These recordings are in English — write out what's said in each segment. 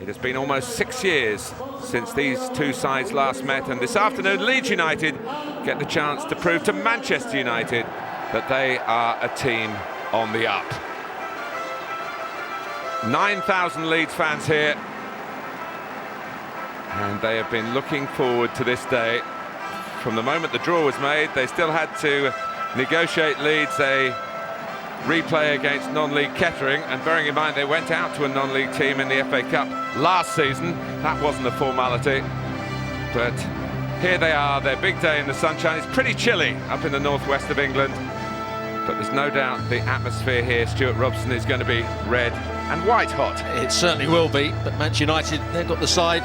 It has been almost 6 years since these two sides last met, and this afternoon Leeds United get the chance to prove to Manchester United that they are a team on the up. 9,000 Leeds fans here, and they have been looking forward to this day. From the moment the draw was made, they still had to negotiate Leeds a replay against non-league Kettering, and bearing in mind they went out to a non-league team in the FA Cup last season, that wasn't a formality. But here they are, their big day in the sunshine. It's pretty chilly up in the northwest of England, but there's no doubt the atmosphere here, Stuart Robson, is going to be red and white hot. It certainly will be, but Manchester United, they've got the side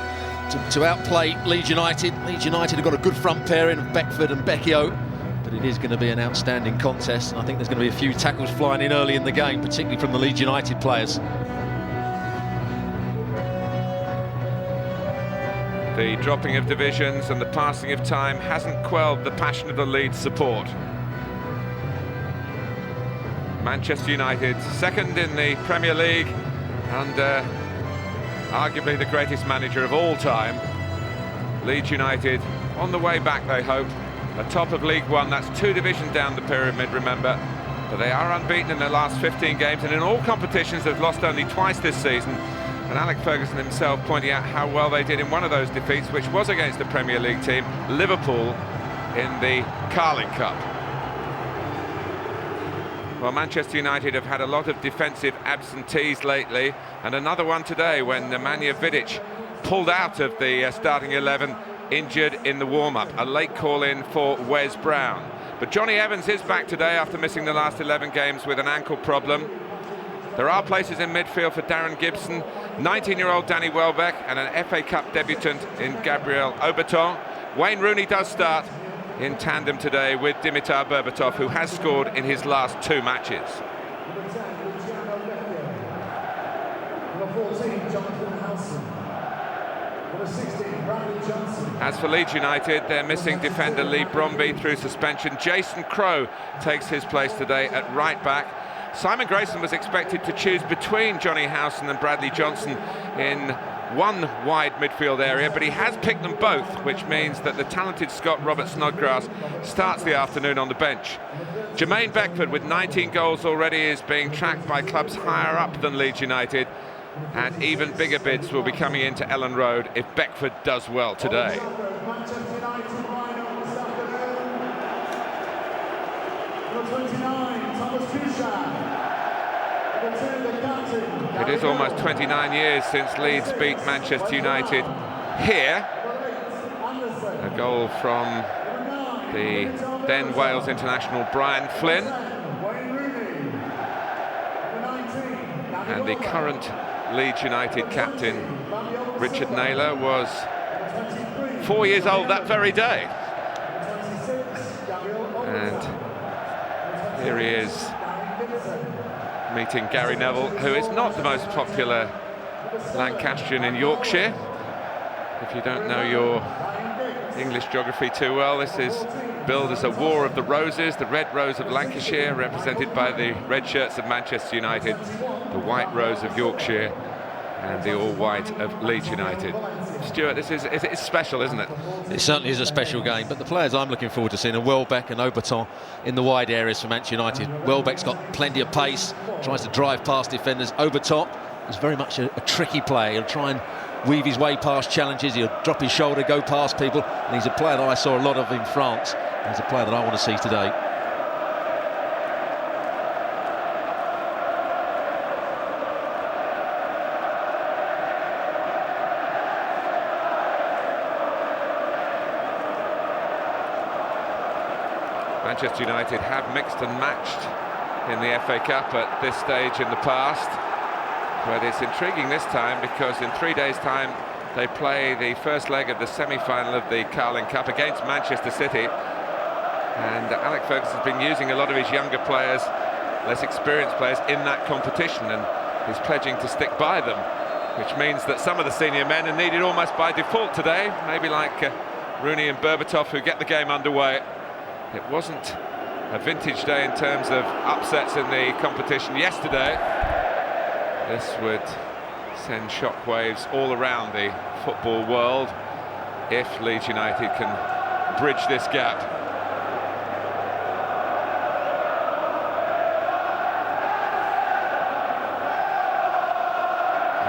to outplay Leeds United. Leeds United have got a good front pairing of Beckford and Beckford, but it is going to be an outstanding contest, and I think there's going to be a few tackles flying in early in the game, particularly from the Leeds United players. The dropping of divisions and the passing of time hasn't quelled the passion of the Leeds support. Manchester United, second in the Premier League, and arguably the greatest manager of all time. Leeds United on the way back, they hope, atop of League One. That's 2 divisions down the pyramid, remember, but they are unbeaten in their last 15 games, and in all competitions they've lost only twice this season. And Alex Ferguson himself pointing out how well they did in one of those defeats, which was against the Premier League team, Liverpool, in the Carling Cup. Well, Manchester United have had a lot of defensive absentees lately, and another one today when Nemanja Vidic pulled out of the starting 11, injured in the warm-up. A late call-in for Wes Brown. But Johnny Evans is back today after missing the last 11 games with an ankle problem. There are places in midfield for Darren Gibson, 19-year-old Danny Welbeck, and an FA Cup debutant in Gabriel Oberton. Wayne Rooney does start in tandem today with Dimitar Berbatov, who has scored in his last 2 matches. As for Leeds United, they're missing defender Lee Bromby through suspension. Jason Crowe takes his place today at right back. Simon Grayson was expected to choose between Johnny Howson and Bradley Johnson in one wide midfield area, but he has picked them both, which means that the talented Scot Robert Snodgrass starts the afternoon on the bench. Jermaine Beckford, with 19 goals already, is being tracked by clubs higher up than Leeds United, and even bigger bids will be coming into Ellen Road if Beckford does well today. It is almost 29 years since Leeds beat Manchester United here. A goal from the then Wales international Brian Flynn. And the current Leeds United captain, Richard Naylor, was 4 years old that very day. And here he is meeting Gary Neville, who is not the most popular Lancastrian in Yorkshire. If you don't know your English geography too well, this is billed as a War of the Roses, the Red Rose of Lancashire, represented by the red shirts of Manchester United, the White Rose of Yorkshire, and the all-white of Leeds United. Stuart, it's special, isn't it? It certainly is a special game, but the players I'm looking forward to seeing are Welbeck and Oberton in the wide areas for Manchester United. Welbeck's got plenty of pace, tries to drive past defenders. Oberton is very much a tricky player. He'll try and weave his way past challenges, he'll drop his shoulder, go past people, and he's a player that I saw a lot of in France. He's a player that I want to see today. Manchester United have mixed and matched in the FA Cup at this stage in the past, but it's intriguing this time because in 3 days' time they play the first leg of the semi-final of the Carling Cup against Manchester City, and Alex Ferguson has been using a lot of his younger players, less experienced players, in that competition, and he's pledging to stick by them, which means that some of the senior men are needed almost by default today, maybe like Rooney and Berbatov, who get the game underway. It wasn't a vintage day in terms of upsets in the competition yesterday. This would send shockwaves all around the football world if Leeds United can bridge this gap.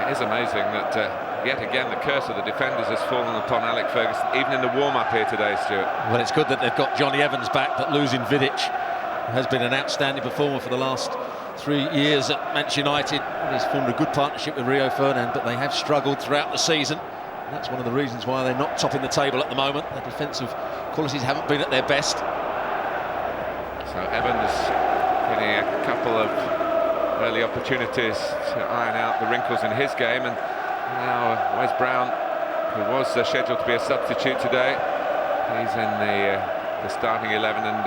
It is amazing that yet again the curse of the defenders has fallen upon Alec Ferguson, even in the warm-up here today, Stuart. Well, it's good that they've got Johnny Evans back, but losing Vidic, who has been an outstanding performer for the last 3 years at Manchester United. He's formed a good partnership with Rio Ferdinand, but they have struggled throughout the season. And that's one of the reasons why they're not topping the table at the moment. Their defensive qualities haven't been at their best. So Evans getting a couple of early opportunities to iron out the wrinkles in his game, and now Wes Brown, who was scheduled to be a substitute today, he's in the starting 11, and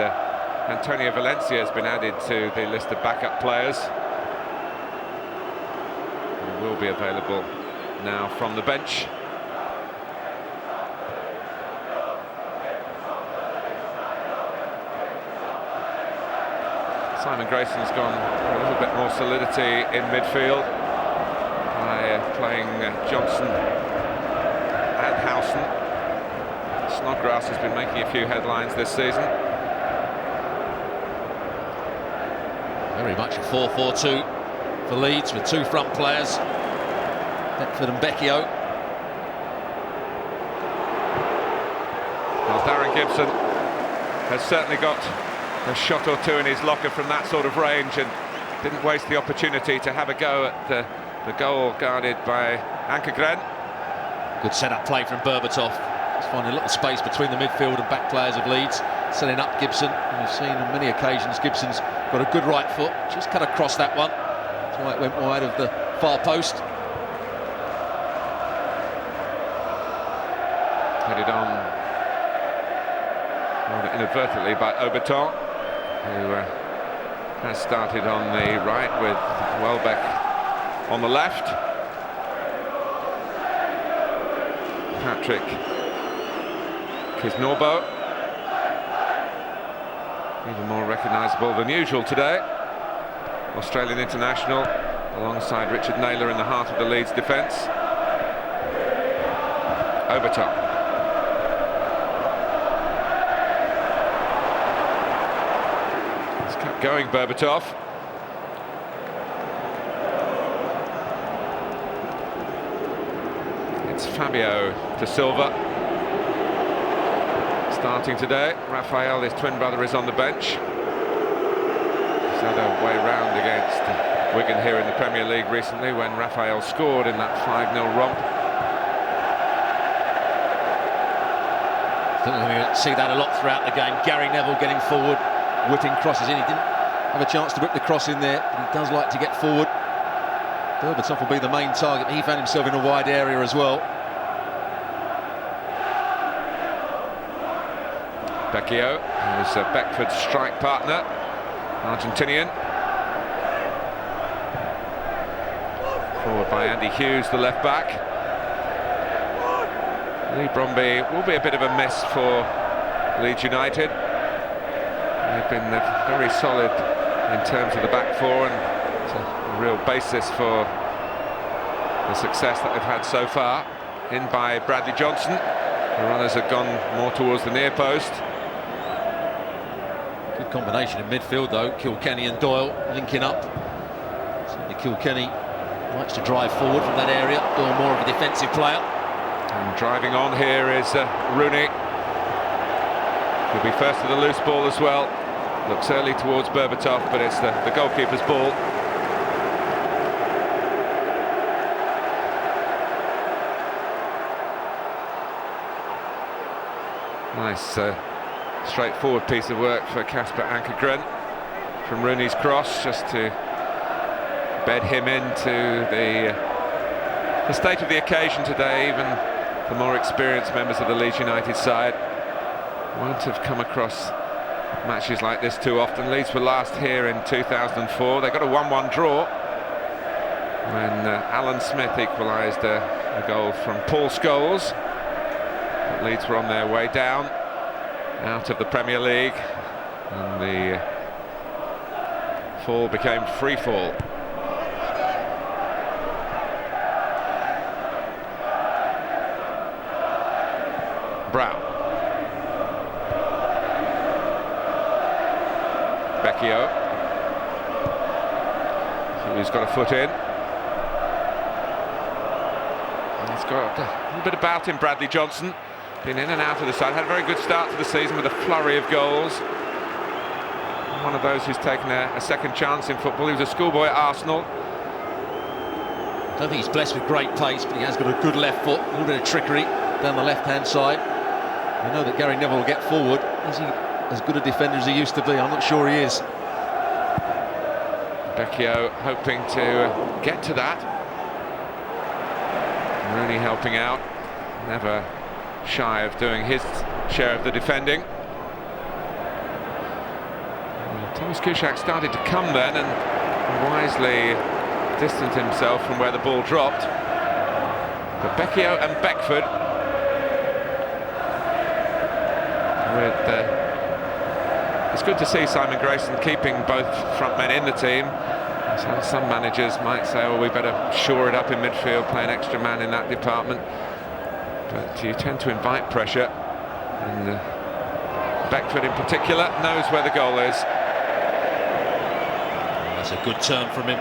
Antonio Valencia has been added to the list of backup players. He will be available now from the bench. Simon Grayson's gone for a little bit more solidity in midfield by playing Johnson and Howson. Snodgrass has been making a few headlines this season. Very much a 4-4-2 for Leeds, with two front players, Beckford and Becchio. Well, Darren Gibson has certainly got a shot or two in his locker from that sort of range, and didn't waste the opportunity to have a go at the goal guarded by Ankergren. Good set-up play from Berbatov. He's finding a little space between the midfield and back players of Leeds, setting up Gibson. And we've seen on many occasions Gibson's got a good right foot, just cut across that one. That's why it went wide of the far post. Headed on rather inadvertently by Oberton, who has started on the right with Welbeck on the left. Patrick Kisnorbo, even more recognisable than usual today. Australian international, alongside Richard Naylor in the heart of the Leeds defence. Oberton. He's kept going, Berbatov. It's Fabio De Silva starting today. Raphael, his twin brother, is on the bench. He's had a way round against Wigan here in the Premier League recently when Raphael scored in that 5-0 romp. I think we're going to see that a lot throughout the game. Gary Neville getting forward, whipping crosses in. He didn't have a chance to whip the cross in there, but he does like to get forward. Berbatov will be the main target. He found himself in a wide area as well. Becchio, who's Beckford's strike partner, Argentinian. Forward by Andy Hughes, the left back. Lee Bromby will be a bit of a miss for Leeds United. They've been very solid in terms of the back four, and it's a real basis for the success that they've had so far. In by Bradley Johnson. The runners have gone more towards the near post. Good combination in midfield though, Kilkenny and Doyle linking up. Certainly Kilkenny likes to drive forward from that area. Doyle more of a defensive player. And driving on here is Rooney. He'll be first to the loose ball as well. Looks early towards Berbatov, but it's the goalkeeper's ball. Nice straightforward piece of work for Kasper Ankergren from Rooney's cross, just to bed him into the state of the occasion today. Even the more experienced members of the Leeds United side won't have come across matches like this too often. Leeds were last here in 2004. They got a 1-1 draw when Alan Smith equalised a goal from Paul Scholes. But Leeds were on their way down out of the Premier League, and the fall became free fall. Brown. Becchio. He's got a foot in. He's got a little bit about him, Bradley Johnson. Been in and out of the side. Had a very good start to the season with a flurry of goals. One of those who's taken a second chance in football. He was a schoolboy at Arsenal. I don't think he's blessed with great pace, but he has got a good left foot, a little bit of trickery down the left-hand side. We know that Gary Neville will get forward. Is he as good a defender as he used to be? I'm not sure he is. Becchio hoping to get to that. Rooney helping out, never shy of doing his share of the defending. Well, Thomas Kuszczak started to come then and wisely distanced himself from where the ball dropped. But Becchio and Beckford with it's good to see Simon Grayson keeping both front men in the team. So some managers might say, well, we better shore it up in midfield, play an extra man in that department. But you tend to invite pressure, and Beckford in particular knows where the goal is. That's a good turn from him,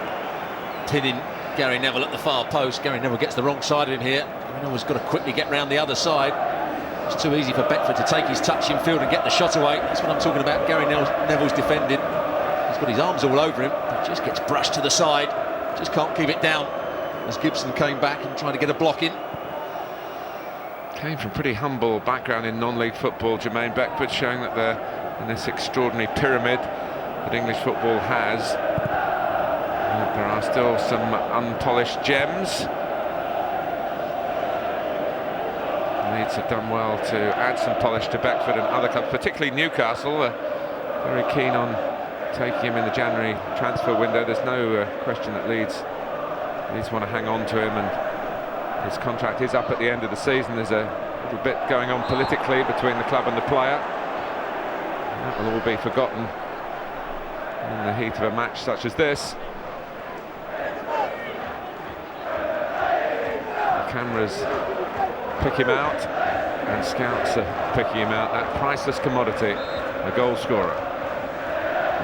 pinning Gary Neville at the far post. Gary Neville gets the wrong side of him here. Gary Neville's got to quickly get round the other side. It's too easy for Beckford to take his touch in field and get the shot away. That's what I'm talking about. Gary Neville's defending. He's got his arms all over him, but just gets brushed to the side. Just can't keep it down as Gibson came back and tried to get a block in. Came from pretty humble background in non-league football, Jermaine Beckford, showing that in this extraordinary pyramid that English football has, there are still some unpolished gems. Leeds have done well to add some polish to Beckford and other clubs, particularly Newcastle, very keen on taking him in the January transfer window. There's no question that Leeds want to hang on to him, and his contract is up at the end of the season. There's a little bit going on politically between the club and the player. That will all be forgotten in the heat of a match such as this. The cameras pick him out, and scouts are picking him out. That priceless commodity, a goal scorer.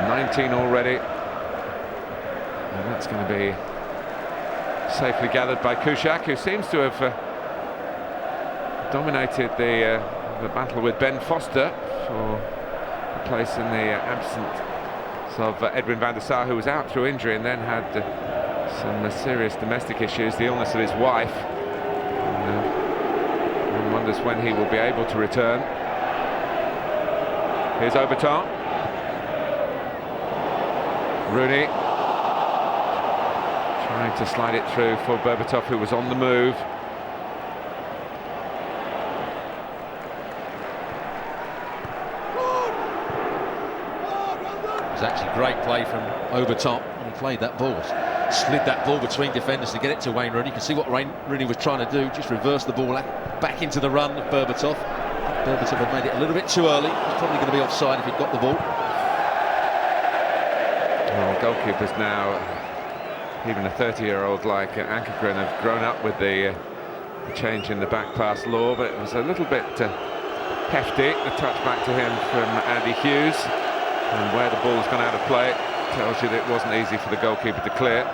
19 already, and that's going to be safely gathered by Kuszczak, who seems to have dominated the battle with Ben Foster for a place in the absence of Edwin van der Sar, who was out through injury and then had some serious domestic issues, the illness of his wife. One wonders when he will be able to return. Here's Oberton. Rooney trying to slide it through for Berbatov, who was on the move. It was actually great play from Oberton when he played that ball. Slid that ball between defenders to get it to Wayne Rooney. You can see what Wayne Rooney was trying to do, just reverse the ball back into the run of Berbatov. Berbatov had made it a little bit too early. He was probably going to be offside if he'd got the ball. Well, goalkeepers now, even a 30-year-old like Ankergren, have grown up with the change in the back pass law, but it was a little bit hefty, the touch back to him from Andy Hughes, and where the ball's gone out of play tells you that it wasn't easy for the goalkeeper to clear.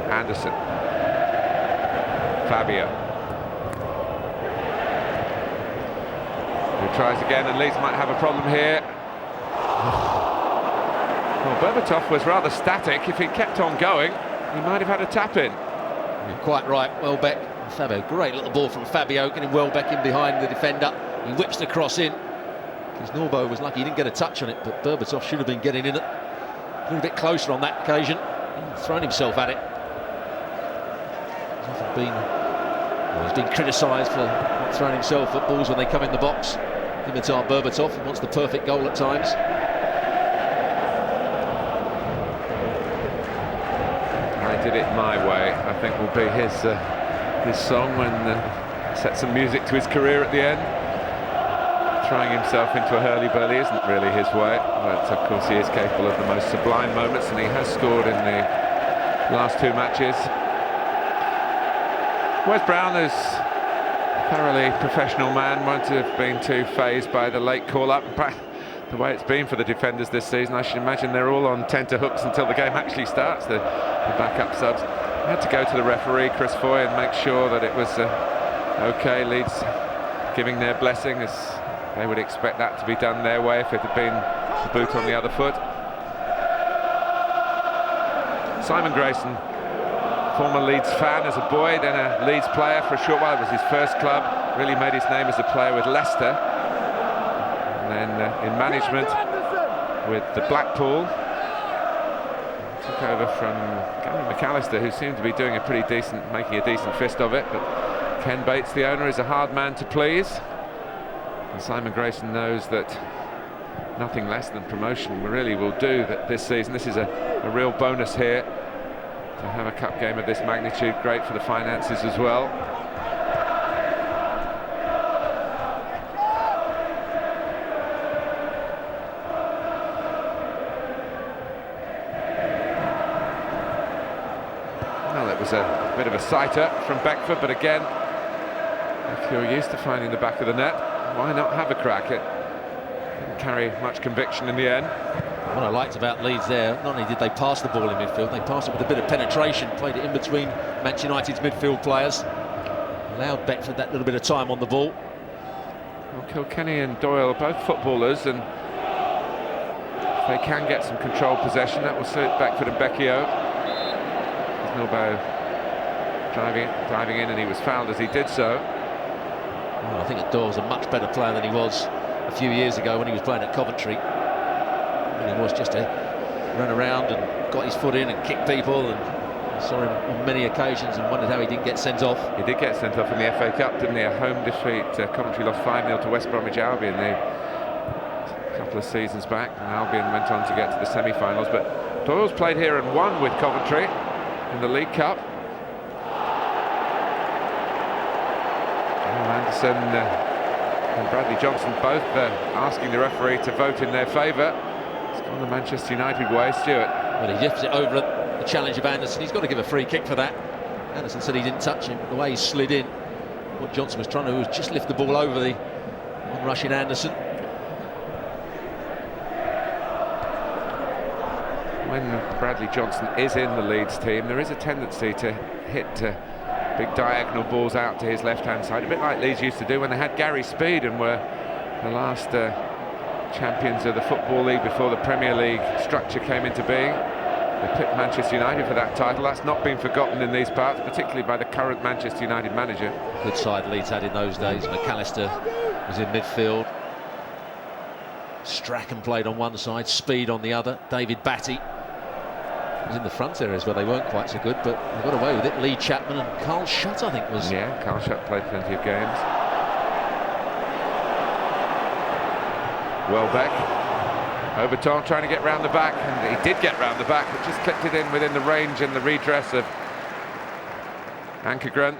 Anderson. Fabio. Who tries again, and Leeds might have a problem here. Well, Berbatov was rather static. If he kept on going, he might have had a tap-in. You're quite right, Welbeck and Fabio. Great little ball from Fabio, getting Welbeck in behind the defender. He whips the cross in. Because Norbo was lucky he didn't get a touch on it, but Berbatov should have been getting in it. A little bit closer on that occasion. He's thrown himself at it. He's been criticised for not throwing himself at balls when they come in the box. Dimitar Berbatov, he wants the perfect goal at times. I did it my way, I think will be his song when sets some music to his career at the end. Throwing himself into a hurly-burly isn't really his way, but of course he is capable of the most sublime moments, and he has scored in the last two matches. Wes Brown is a thoroughly professional man, won't have been too fazed by the late call-up. The way it's been for the defenders this season, I should imagine they're all on tenterhooks until the game actually starts, the backup subs. I had to go to the referee, Chris Foy, and make sure that it was okay. Leeds giving their blessing, as they would expect that to be done their way if it had been the boot on the other foot. Simon Grayson, former Leeds fan as a boy, then a Leeds player for a short while. It was his first club, really made his name as a player with Leicester, and then in management with the Blackpool. Took over from Gary McAllister, who seemed to be doing making a decent fist of it, but Ken Bates, the owner, is a hard man to please, and Simon Grayson knows that nothing less than promotion really will do that this season. This is a real bonus here to have a cup game of this magnitude. Great for the finances as well. Well, it was a bit of a sighter from Beckford, but again, if you're used to finding the back of the net, why not have a crack? It didn't carry much conviction in the end. What I liked about Leeds there, not only did they pass the ball in midfield, they passed it with a bit of penetration, played it in between Manchester United's midfield players, allowed Beckford that little bit of time on the ball. Well, Kilkenny and Doyle are both footballers, and if they can get some controlled possession, that will suit Beckford and Becchio. Milbo diving in, and he was fouled as he did so. Well, I think that Doyle's a much better player than he was a few years ago when he was playing at Coventry. And he was just to run around and got his foot in and kick people, and I saw him on many occasions and wondered how he didn't get sent off. He did get sent off in the FA Cup, didn't he? A home defeat. Coventry lost 5-0 to West Bromwich Albion a couple of seasons back, and Albion went on to get to the semi-finals. But Doyle's played here and won with Coventry in the League Cup. Anderson and Bradley Johnson both asking the referee to vote in their favour. It's gone the Manchester United way, Stuart. Well, he lifts it over the challenge of Anderson. He's got to give a free kick for that. Anderson said he didn't touch him. The way he slid in, what Johnson was trying to do was just lift the ball over the on-rushing Anderson. When Bradley Johnson is in the Leeds team, there is a tendency to hit big diagonal balls out to his left-hand side, a bit like Leeds used to do when they had Gary Speed and were the last champions of the Football League before the Premier League structure came into being. They picked Manchester United for that title. That's not been forgotten in these parts, particularly by the current Manchester United manager. Good side Leeds had in those days. McAllister was in midfield. Strachan played on one side, Speed on the other. David Batty was in the front areas where they weren't quite so good, but they got away with it. Lee Chapman and Carl Schutt, I think, was... Yeah, Carl Schutt played plenty of games. Welbeck. Oberton trying to get round the back, and he did get round the back, but just clipped it in within the range and the redress of Ankergren.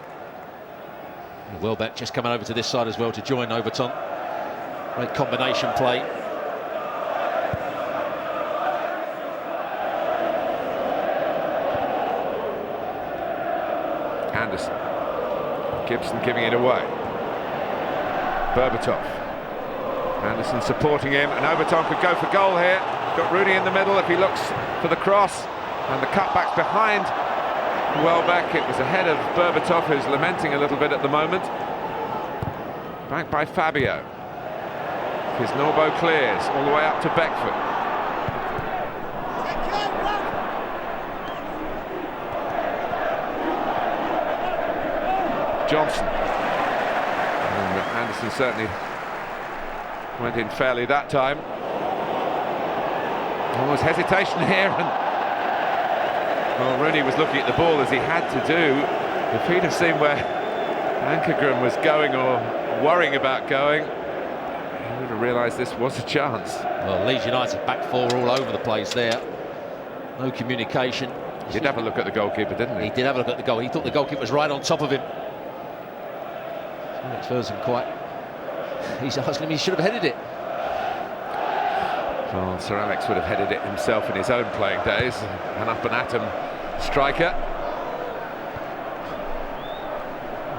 Welbeck just coming over to this side as well to join Oberton. Great combination play. Anderson. Gibson giving it away. Berbatov. Anderson supporting him, and Oberton could go for goal here. Got Rooney in the middle if he looks for the cross, and the cutback's behind Welbeck. It was ahead of Berbatov, who's lamenting a little bit at the moment. Back by Fabio. His Norbo clears all the way up to Beckford. Johnson. And Anderson certainly went in fairly that time. Almost hesitation here, and well, Rooney was looking at the ball as he had to do. If he'd have seen where Ankergren was going or worrying about going, he would have realised this was a chance. Well, Leeds United back four all over the place there. No communication. He did have a look at the goalkeeper, didn't he? He did have a look at the goal. He thought the goalkeeper was right on top of him. Alex Ferguson he's asking him, he should have headed it. Well, Sir Alex would have headed it himself in his own playing days. An up and atom striker.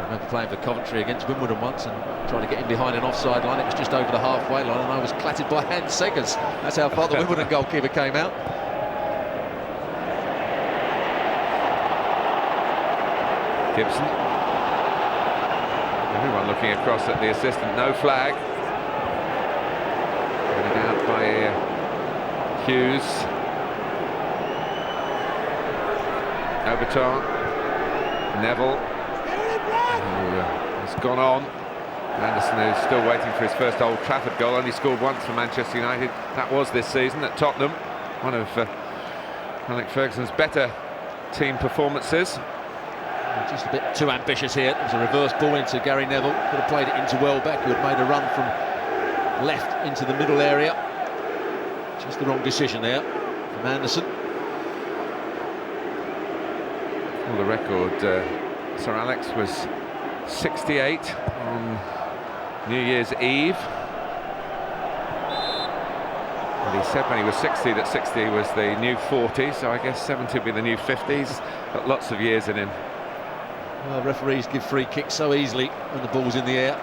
remember playing for Coventry against Wimbledon once and trying to get in behind an offside line. It was just over the halfway line and I was clattered by Hans Seggers. That's how far the Wimbledon goalkeeper came out. Gibson. Everyone looking across at the assistant. No flag. Running out by Hughes. Oberton. Neville. Who has gone on. Anderson, who's still waiting for his first Old Trafford goal, only scored once for Manchester United. That was this season at Tottenham. One of Alex Ferguson's better team performances. Just a bit too ambitious here. It was a reverse ball into Gary Neville. Could have played it into Welbeck, who had made a run from left into the middle area. Just the wrong decision there from Anderson. Well, the record, Sir Alex was 68 on New Year's Eve. And he said when he was 60 that 60 was the new 40, so I guess 70 would be the new 50s. Got lots of years in him. Well, referees give free kicks so easily when the ball's in the air.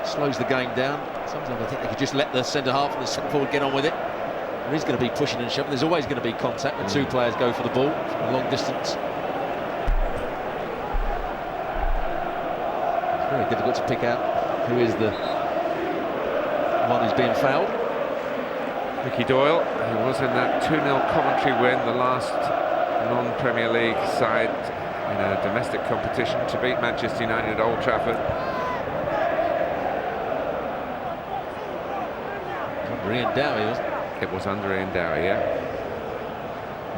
Slows the game down. Sometimes I think they could just let the centre-half and the centre-forward get on with it. There is going to be pushing and shoving. There's always going to be contact when two players go for the ball from a long distance. It's very difficult to pick out who is the one who's being fouled. Ricky Doyle, who was in that 2-0 Coventry win, the last non-Premier League side in a domestic competition to beat Manchester United at Old Trafford. Under Ian Dowie, wasn't it? It was under Ian Dowie, yeah.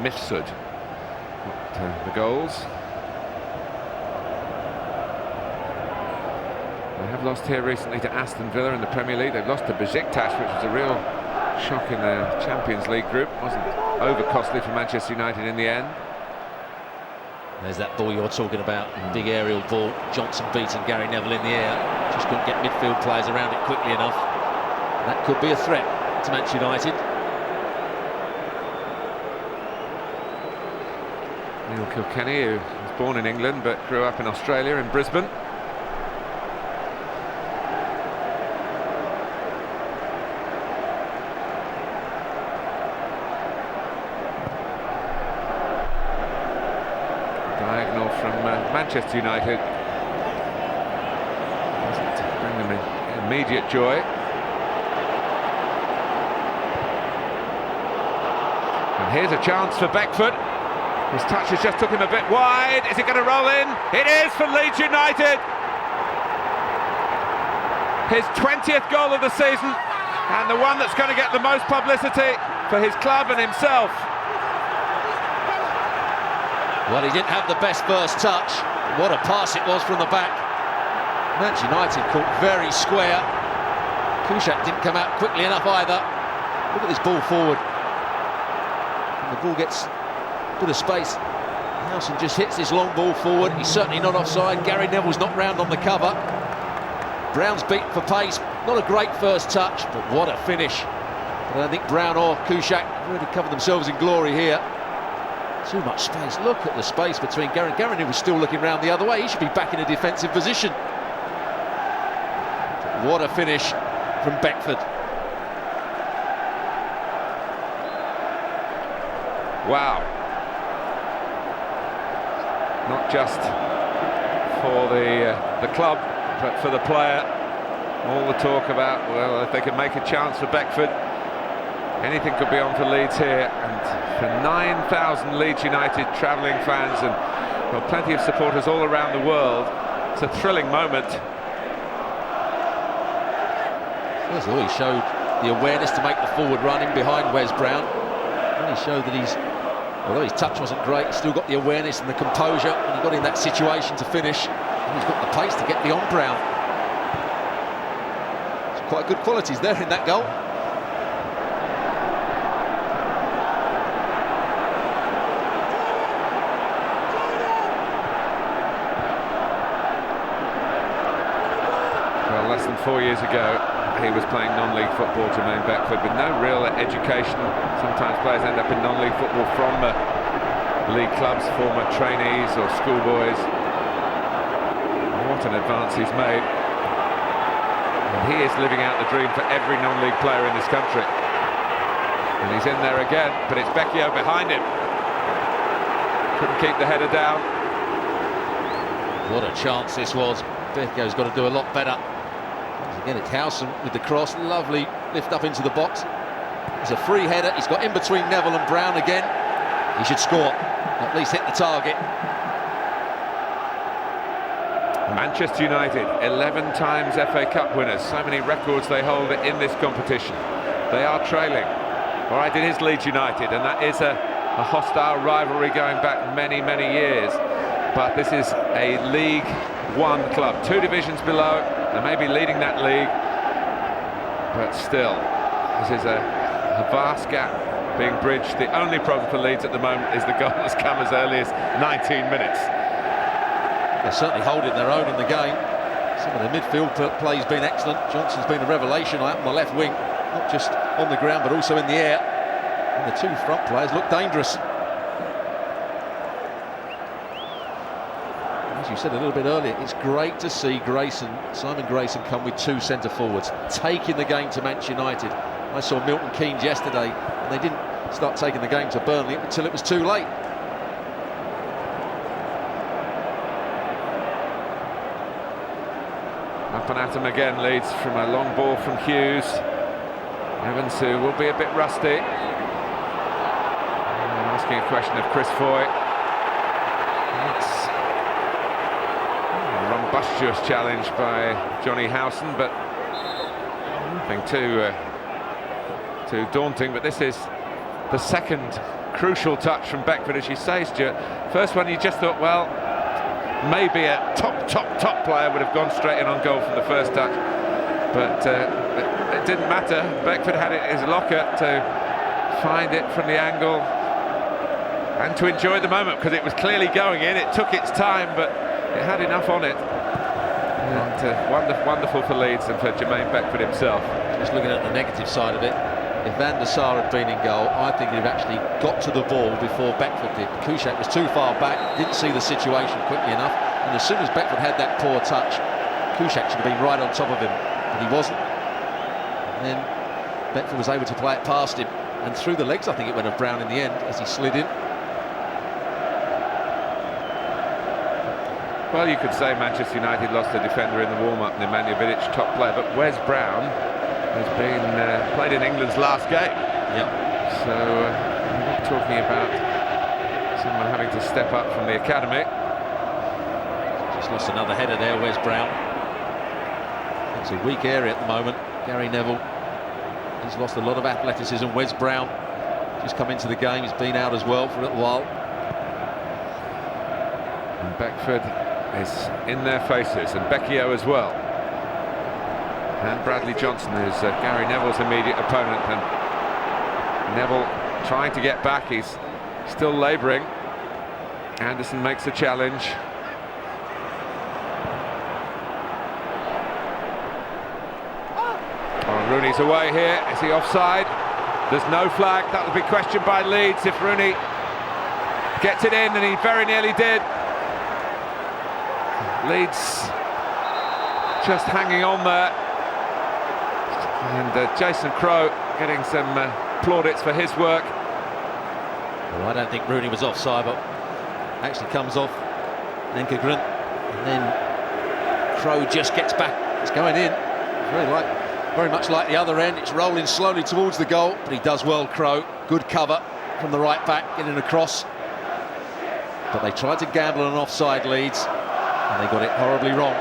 Mifsud got the goals. They have lost here recently to Aston Villa in the Premier League. They've lost to Besiktas, which was a real shock in the Champions League group. Wasn't over costly for Manchester United in the end. There's that ball you're talking about, big aerial ball. Johnson beating Gary Neville in the air. Just couldn't get midfield players around it quickly enough. And that could be a threat to Manchester United. Neil Kilkenny, who was born in England but grew up in Australia, in Brisbane. Diagonal from Manchester United. Doesn't bring them immediate joy. And here's a chance for Beckford. His touches just took him a bit wide. Is it going to roll in? It is for Leeds United. His 20th goal of the season, and the one that's going to get the most publicity for his club and himself. Well, he didn't have the best first touch. What a pass it was from the back. Manchester United caught very square. Kuszczak didn't come out quickly enough either. Look at this ball forward. And the ball gets a bit of space. Nelson just hits this long ball forward. He's certainly not offside. Gary Neville's not round on the cover. Brown's beaten for pace. Not a great first touch, but what a finish. But I think Brown or Kuszczak really covered themselves in glory here. Too much space. Look at the space between Gary. Gary Neville was still looking round the other way. He should be back in a defensive position. What a finish from Beckford. Wow. Not just for the club, but for the player. All the talk about, well, if they could make a chance for Beckford, anything could be on for Leeds here. And for 9,000 Leeds United travelling fans and well, plenty of supporters all around the world, it's a thrilling moment. First of all, he showed the awareness to make the forward run in behind Wes Brown. Then he showed that although his touch wasn't great, he's still got the awareness and the composure, and he got in that situation to finish. And he's got the pace to get beyond Brown. It's quite good qualities there in that goal. Well, less than 4 years ago, he was playing non-league football, Jermaine Beckford, with no real education. Sometimes players end up in non-league football from league clubs, former trainees or schoolboys. what an advance he's made. And he is living out the dream for every non-league player in this country. And he's in there again, but it's Beckford behind him. Couldn't keep the header down. What a chance this was. Beckford's got to do a lot better. Again, it's Howson with the cross. Lovely lift up into the box. It's a free header. He's got in between Neville and Brown again. He should score, at least hit the target. Manchester United, 11 times FA Cup winners. So many records they hold in this competition. They are trailing. All right, it is Leeds United, and that is a hostile rivalry going back many, many years. But this is a League One club, 2 divisions below. They may be leading that league, but still, this is a vast gap being bridged. The only problem for Leeds at the moment is the goal has come as early as 19 minutes. They're certainly holding their own in the game. Some of the midfield play's been excellent. Johnson's been a revelation out on the left wing, not just on the ground but also in the air. And the 2 front players look dangerous. As you said a little bit earlier, it's great to see Simon Grayson come with 2 centre forwards, taking the game to Manchester United. I saw Milton Keynes yesterday, and they didn't start taking the game to Burnley until it was too late. Up and at him again, Leeds, from a long ball from Hughes. Evans, who will be a bit rusty. Asking a question of Chris Foy. It's a rumbustious challenge by Johnny Howson, but nothing too daunting. But this is the second crucial touch from Beckford, as you say, Stuart. First one you just thought, well, maybe a top player would have gone straight in on goal from the first touch, but it didn't matter. Beckford had it in his locker to find it from the angle and to enjoy the moment, because it was clearly going in. It took its time, but it had enough on it. And wonderful for Leeds and for Jermaine Beckford himself. Just looking at the negative side of it, if Van der Sar had been in goal, I think he'd have actually got to the ball before Beckford did. Kuszczak was too far back, didn't see the situation quickly enough, and as soon as Beckford had that poor touch, Kuszczak should have been right on top of him, but he wasn't. And then Beckford was able to play it past him, and through the legs I think it went of Brown in the end as he slid in. Well, you could say Manchester United lost a defender in the warm-up, Nemanja Vidic, top player, but Wes Brown has been played in England's last game. Yep. So we're not talking about someone having to step up from the academy. Just lost another header there, Wes Brown. It's a weak area at the moment. Gary Neville, he's lost a lot of athleticism. Wes Brown just come into the game, he's been out as well for a little while. And Beckford is in their faces, and Becchio as well. And Bradley Johnson is Gary Neville's immediate opponent, and Neville trying to get back. He's still labouring. Anderson makes a challenge. Oh, Rooney's away here. Is he offside? There's no flag. That will be questioned by Leeds if Rooney gets it in, and he very nearly did. Leeds just hanging on there. And Jason Crowe getting some plaudits for his work. Well, I don't think Rooney was offside, but actually comes off Nenkegren, and then Crowe just gets back. It's going in. Very much like the other end. It's rolling slowly towards the goal, but he does well, Crowe. Good cover from the right back, getting across. But they tried to gamble on an offside, Leeds, and they got it horribly wrong.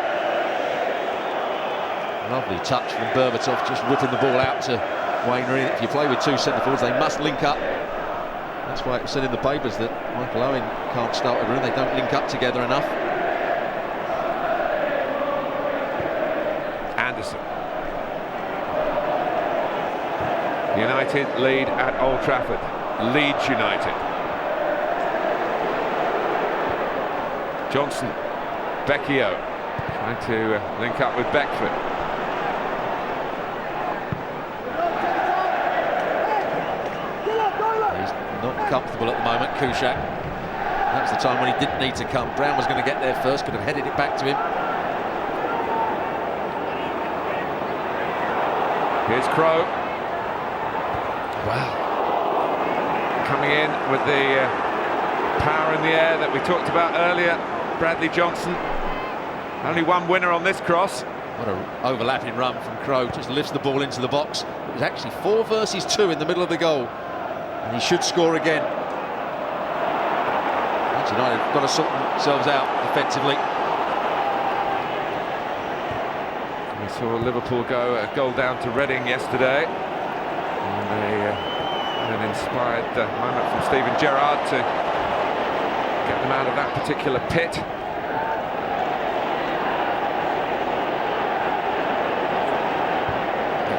Lovely touch from Berbatov, just whipping the ball out to Wayne Rooney. If you play with 2 centre forwards, they must link up. That's why it was said in the papers that Michael Owen can't start with Rooney. They don't link up together enough. Anderson. United lead at Old Trafford. Leeds United. Johnson. Becchio trying to link up with Beckford. Not comfortable at the moment, Kuszczak. That was the time when he didn't need to come. Brown was going to get there first, could have headed it back to him. Here's Crowe. Wow. Coming in with the power in the air that we talked about earlier, Bradley Johnson. Only one winner on this cross. What an overlapping run from Crowe, just lifts the ball into the box. It was actually 4 versus 2 in the middle of the goal, and he should score again. Leeds United have got to sort themselves out defensively. We saw Liverpool go a goal down to Reading yesterday, and an inspired moment from Steven Gerrard to get them out of that particular pit.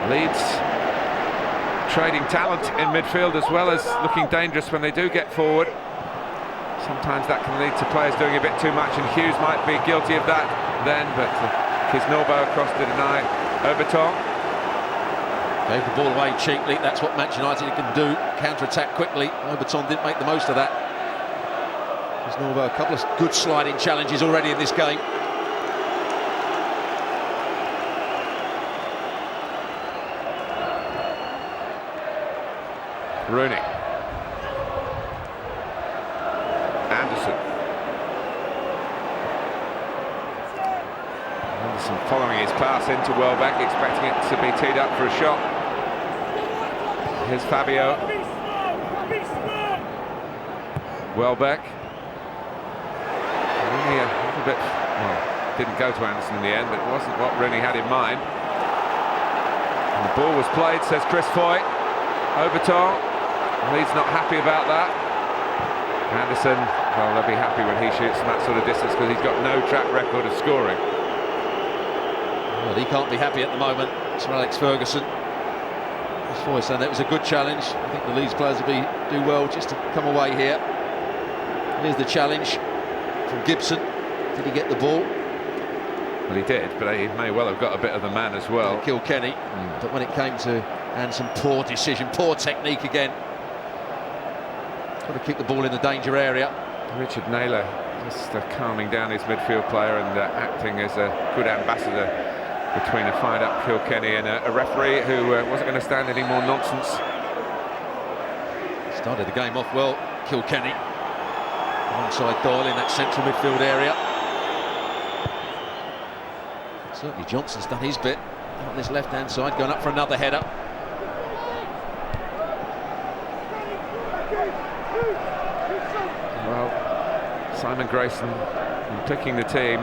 Leeds trading talent in midfield as well as looking dangerous when they do get forward. Sometimes that can lead to players doing a bit too much, and Hughes might be guilty of that then, but Kisnorbo across to deny Oberton. Gave the ball away cheaply. That's what Manchester United can do, counter-attack quickly. Oberton didn't make the most of that. Kisnorbo, a couple of good sliding challenges already in this game. Rooney. Anderson. Anderson following his pass into Welbeck, expecting it to be teed up for a shot. Here's Fabio. Welbeck. Rooney a little bit, well, didn't go to Anderson in the end, but it wasn't what Rooney had in mind. And the ball was played, says Chris Foy. Oberton. Leeds not happy about that. Anderson, well, they'll be happy when he shoots from that sort of distance because he's got no track record of scoring. Well, he can't be happy at the moment. Sir Alex Ferguson. As Foy saying, that was a good challenge. I think the Leeds players will do well just to come away here. Here's the challenge from Gibson. Did he get the ball? Well, he did, but he may well have got a bit of the man as well. Kilkenny, but when it came to Anderson, poor decision, poor technique again. Got to keep the ball in the danger area. Richard Naylor just calming down his midfield player and acting as a good ambassador between a fired-up Kilkenny and a referee who wasn't going to stand any more nonsense. Started the game off well, Kilkenny. Alongside Doyle in that central midfield area. Certainly Johnson's done his bit on this left-hand side, going up for another header. Well, Simon Grayson picking the team.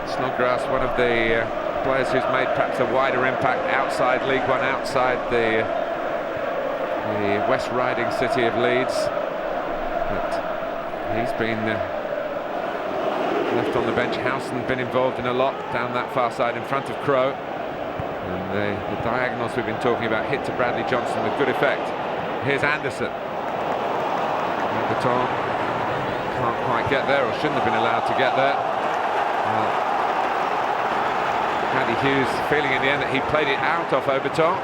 Snodgrass, one of the players who's made perhaps a wider impact outside League One, outside the West Riding city of Leeds. But he's been left on the bench. Howson been involved in a lot down that far side in front of Crowe. And the diagonals we've been talking about hit to Bradley Johnson with good effect. Here's Anderson. Oberton can't quite get there, or shouldn't have been allowed to get there. Andy Hughes feeling in the end that he played it out off Oberton.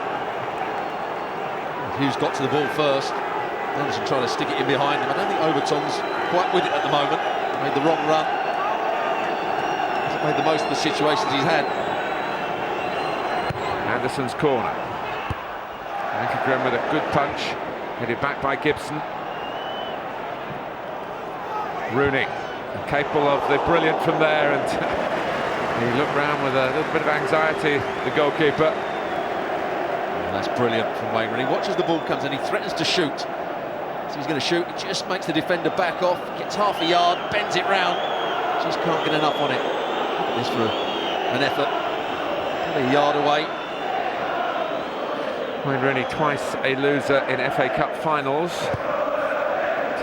Hughes got to the ball first. Anderson trying to stick it in behind him. I don't think Oberton's quite with it at the moment. Made the wrong run. Hasn't made the most of the situations he's had. Anderson's corner. Ankergren with a good punch, headed back by Gibson. Rooney, capable of the brilliant from there, and he looked round with a little bit of anxiety, the goalkeeper. And that's brilliant from Wayne Rooney. Watches the ball comes and he threatens to shoot. So he's going to shoot, he just makes the defender back off, gets half a yard, bends it round, just can't get enough on it. Look at this for an effort. Probably a yard away. Wayne Rooney twice a loser in FA Cup finals.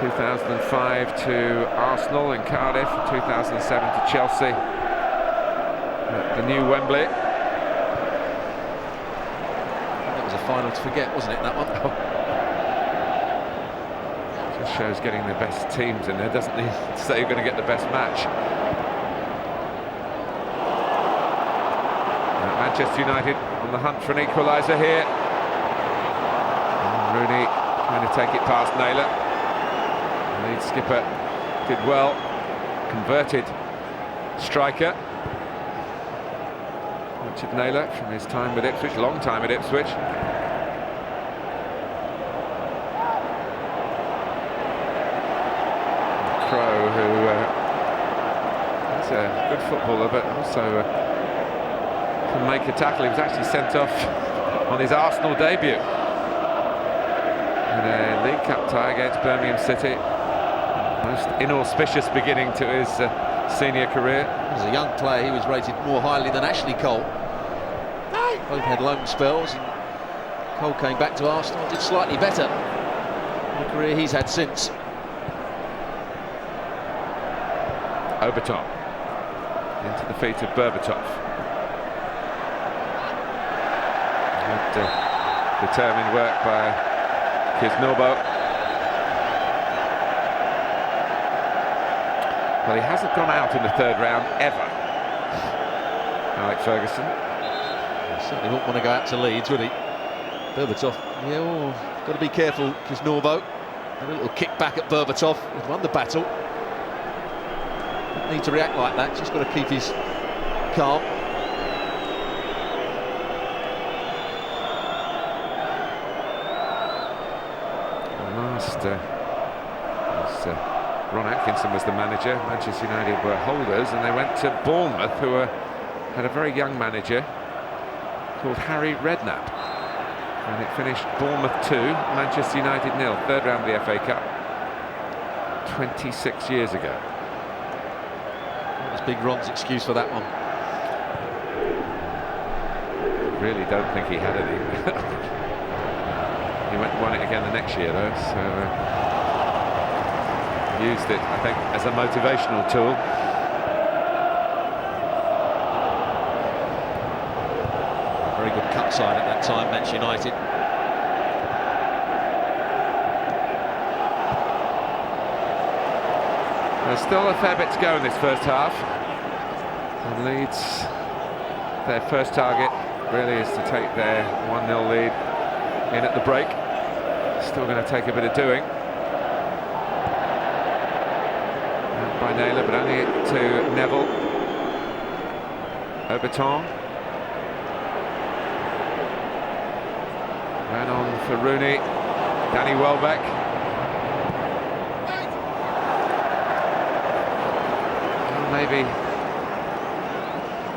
2005 to Arsenal in Cardiff, 2007 to Chelsea at the new Wembley. That was a final to forget, wasn't it, that one? Just shows getting the best teams in there, doesn't it? Say you're going to get the best match. Manchester United on the hunt for an equaliser here. And Rooney trying to take it past Naylor. The lead skipper did well, converted striker. But Richard Naylor from his time with Ipswich, long time at Ipswich. Crow, who is a good footballer, but also can make a tackle. He was actually sent off on his Arsenal debut in a League Cup tie against Birmingham City. Most inauspicious beginning to his senior career. As a young player, he was rated more highly than Ashley Cole. Both had loan spells, and Cole came back to Arsenal, did slightly better in the career he's had since. Oberton into the feet of Berbatov. Good, determined work by Kisnorbo. Well, he hasn't gone out in the third round ever, Alex Ferguson. He certainly wouldn't want to go out to Leeds, would he? Berbatov, yeah, got to be careful, Kisnorbo. A little kick back at Berbatov. He's won the battle. Don't need to react like that, just got to keep his calm. Ron Atkinson was the manager. Manchester United were holders, and they went to Bournemouth, who had a very young manager called Harry Redknapp. And it finished Bournemouth 2, Manchester United 0, third round of the FA Cup, 26 years ago. What was Big Ron's excuse for that one? I really don't think he had any. He went and won it again the next year, though, so used it, I think, as a motivational tool. Very good cup side at that time, Manchester United. There's still a fair bit to go in this first half. And Leeds, their first target really is to take their 1-0 lead in at the break. Still going to take a bit of doing. By Naylor, but only to Neville. Oberton. Ran on for Rooney. Danny Welbeck. Well, maybe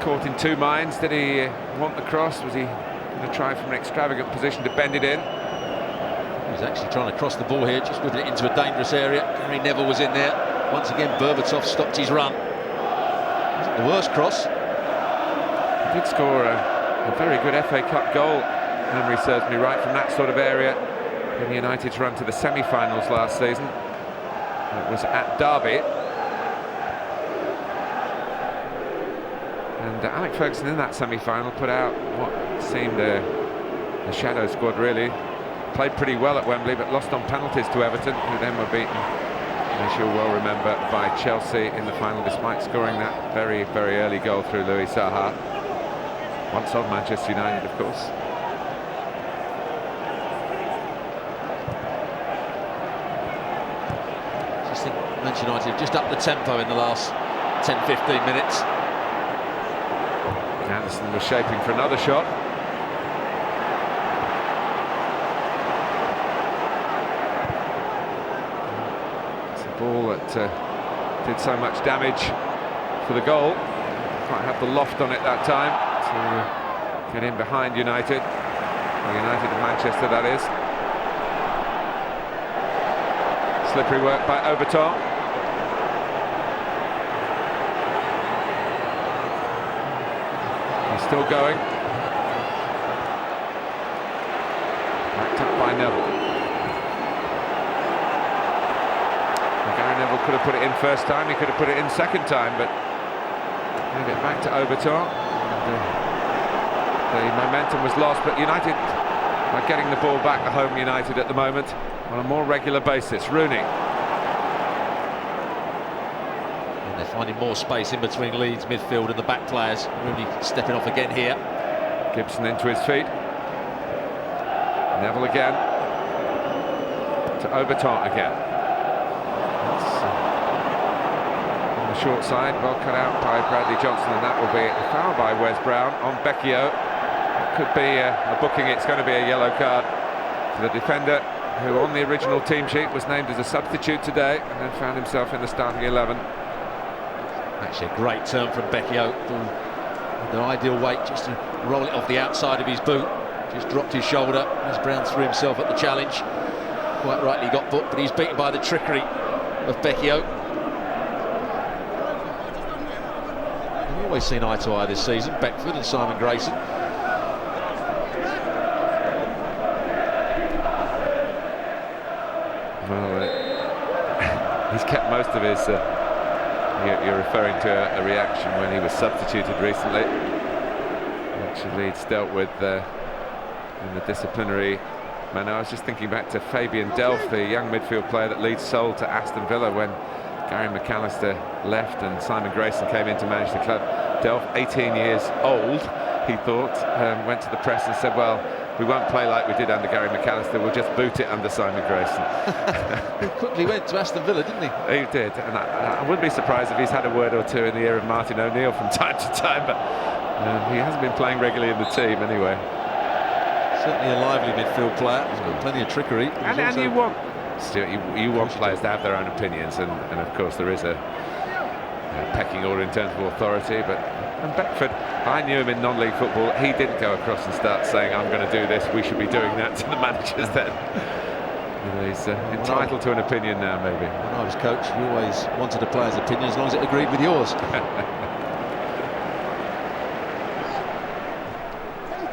caught in two minds. Did he want the cross? Was he going to try from an extravagant position to bend it in? He was actually trying to cross the ball here, just putting it into a dangerous area. Gary Neville was in there. Once again, Berbatov stopped his run. Wasn't the worst cross. He did score a very good FA Cup goal, memory serves me right, from that sort of area in United's run to the semi-finals last season. It was at Derby. And Alex Ferguson in that semi-final put out what seemed the shadow squad, really. Played pretty well at Wembley, but lost on penalties to Everton, who then were beaten, as you'll well remember, by Chelsea in the final, despite scoring that very, very early goal through Louis Saha. Once of Manchester United, of course. Just think Manchester United have just upped the tempo in the last 10-15 minutes. Anderson was shaping for another shot. Ball that did so much damage for the goal. Quite had the loft on it that time to get in behind United. Well, United of Manchester, that is. Slippery work by Oberton. He's still going. Backed up by Neville. Neville could have put it in first time, he could have put it in second time, but gave it back to Oberton. The momentum was lost, but United are getting the ball back at home. United at the moment on a more regular basis. Rooney. And they're finding more space in between Leeds midfield and the back players. Rooney stepping off again here. Gibson into his feet. Neville again. To Oberton again. short side, well cut out by Bradley Johnson, and that will be a foul by Wes Brown on Becchio. It could be a booking. It's going to be a yellow card for the defender, who on the original team sheet was named as a substitute today and then found himself in the starting 11. Actually a great turn from Becchio. The ideal weight just to roll it off the outside of his boot. Just dropped his shoulder as Brown threw himself at the challenge. Quite rightly got booked, but he's beaten by the trickery of Becchio. We've always seen eye to eye this season, Beckford and Simon Grayson. Well, he's kept most of his... You're referring to a reaction when he was substituted recently, which Leeds dealt with in the disciplinary manner. I was just thinking back to Fabian Delph, the young midfield player that Leeds sold to Aston Villa when Gary McAllister left and Simon Grayson came in to manage the club. Delph, 18 years old, he thought, went to the press and said, well, we won't play like we did under Gary McAllister, we'll just boot it under Simon Grayson. He quickly went to Aston Villa, didn't he? He did, and I wouldn't be surprised if he's had a word or two in the ear of Martin O'Neill from time to time, but he hasn't been playing regularly in the team anyway. Certainly a lively midfield player. He's got plenty of trickery. And you want, Stuart, you want players to have their own opinions, and of course there is a pecking order in terms of authority, but and Beckford, I knew him in non-league football. He didn't go across and start saying, I'm going to do this, we should be doing that, to the managers then. He's entitled to an opinion now, maybe. When I was coach, you always wanted a player's opinion as long as it agreed with yours.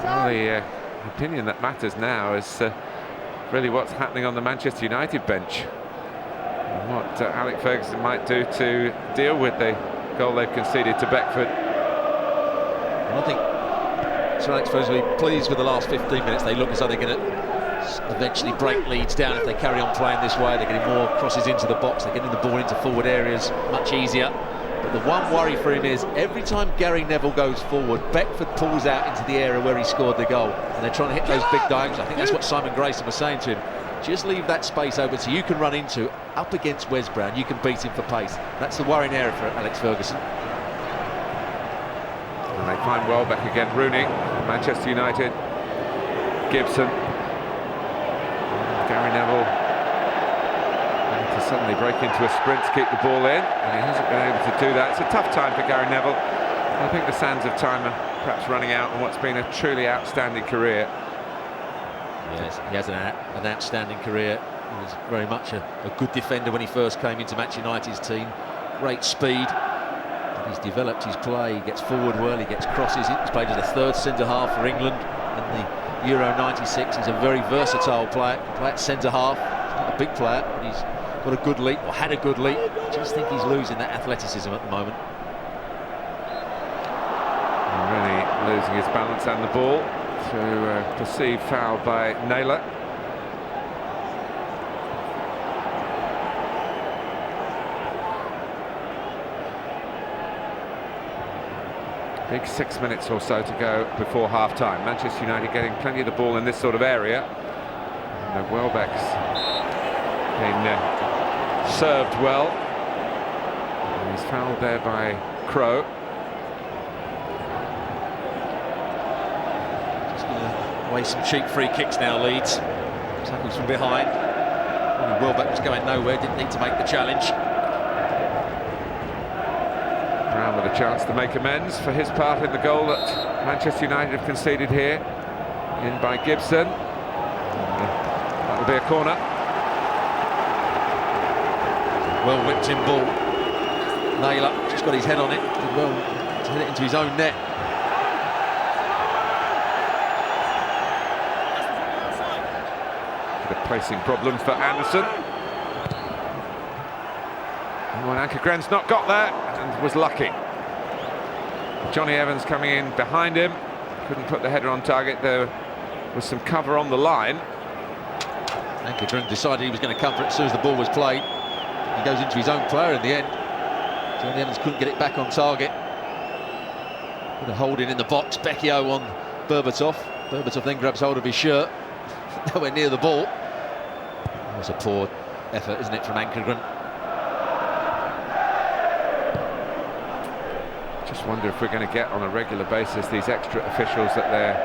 Well, the opinion that matters now is really what's happening on the Manchester United bench, and what Alex Ferguson might do to deal with the goal they've conceded to Beckford. And I think Sir Alex Ferguson will be pleased with the last 15 minutes. They look as though they're going to eventually break Leeds down if they carry on playing this way. They're getting more crosses into the box, they're getting the ball into forward areas much easier. But the one worry for him is every time Gary Neville goes forward, Beckford pulls out into the area where he scored the goal, and they're trying to hit those big diagonals. I think that's what Simon Grayson was saying to him. Just leave that space open so you can run into up against Wes Brown. You can beat him for pace. That's the worrying area for Alex Ferguson. And they find Welbeck again. Rooney, Manchester United, Gibson, Gary Neville to suddenly break into a sprint to keep the ball in, and he hasn't been able to do that. It's a tough time for Gary Neville. I think the sands of time are perhaps running out on what's been a truly outstanding career. Yes, he has an outstanding career. He was very much a good defender when he first came into Manchester United's team. Great speed. He's developed his play. He gets forward well. He gets crosses. He's played as a third centre half for England in the Euro '96. He's a very versatile player. Can play at centre half. He's not a big player, but he's got a good leap, or had a good leap. I just think he's losing that athleticism at the moment. And really losing his balance and the ball through a perceived foul by Naylor. Big 6 minutes or so to go before half-time. Manchester United getting plenty of the ball in this sort of area. And Welbeck's been served well. And he's fouled there by Crow. Just going to waste some cheap free kicks now, Leeds. Tackles from behind. Welbeck was going nowhere, didn't need to make the challenge. Brown with a chance to make amends for his part in the goal that Manchester United have conceded here. In by Gibson. That will be a corner. Well whipped in ball. Naylor just got his head on it. Did well to hit it into his own net. Bit of placing problems for Anderson. Ankegren's not got there and was lucky. Johnny Evans coming in behind him, couldn't put the header on target. There was some cover on the line. Ankegren decided he was going to cover it as soon as the ball was played. He goes into his own player in the end. Johnny Evans couldn't get it back on target. Put a holding in the box. Becchio on Berbatov. Berbatov then grabs hold of his shirt. Nowhere near the ball. That was a poor effort, isn't it, from Ankegren? just wonder if we're going to get on a regular basis these extra officials that they're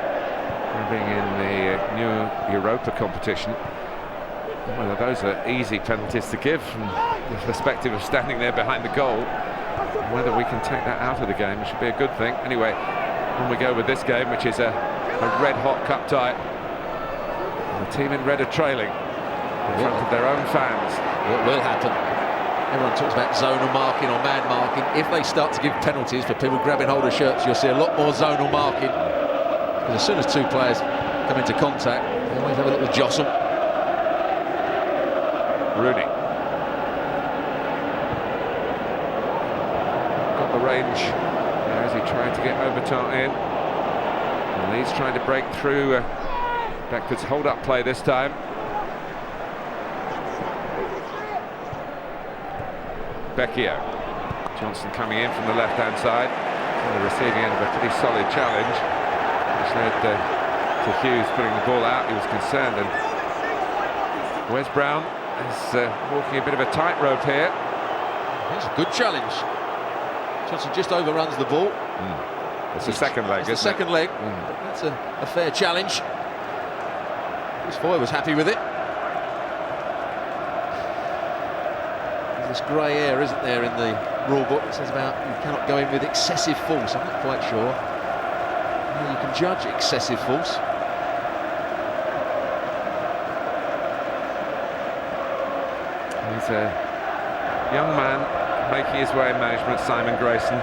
having in the new Europa competition. Whether those are easy penalties to give from the perspective of standing there behind the goal, whether we can take that out of the game, it should be a good thing. Anyway, on we go with this game, which is a red-hot cup tie. And the team in red are trailing in front of their own fans. What will happen? Everyone talks about zonal marking or man marking. If they start to give penalties for people grabbing hold of shirts, you'll see a lot more zonal marking. Because as soon as two players come into contact, they always have a little jostle. Rooney. Got the range. There is he trying to get Oberton in. And Leeds trying to break through Beckford's hold-up play this time. Becchio. Johnson coming in from the left-hand side on the receiving end of a pretty solid challenge, which led to Hughes putting the ball out. He was concerned, and Wes Brown is walking a bit of a tightrope here. It's a good challenge. Johnson just overruns the ball. It's the second leg, isn't it? The second leg. But that's a fair challenge. This boy was happy with it. There's this grey area, isn't there, in the rule book that says about you cannot go in with excessive force. I'm not quite sure. You can judge excessive force. He's a young man making his way in management, Simon Grayson,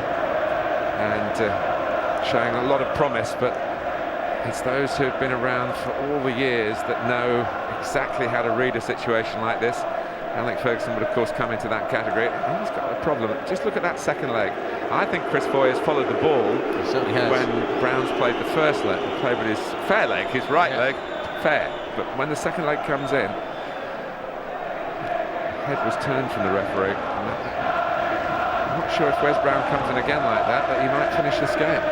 and showing a lot of promise, but it's those who've been around for all the years that know exactly how to read a situation like this. Alec Ferguson would of course come into that category. He's got a problem. Just look at that second leg. I think Chris Foy has followed the ball when Brown's played the first leg. He played with his fair leg, his right leg, fair. But when the second leg comes in, head was turned from the referee. I'm not sure if Wes Brown comes in again like that he might finish this game.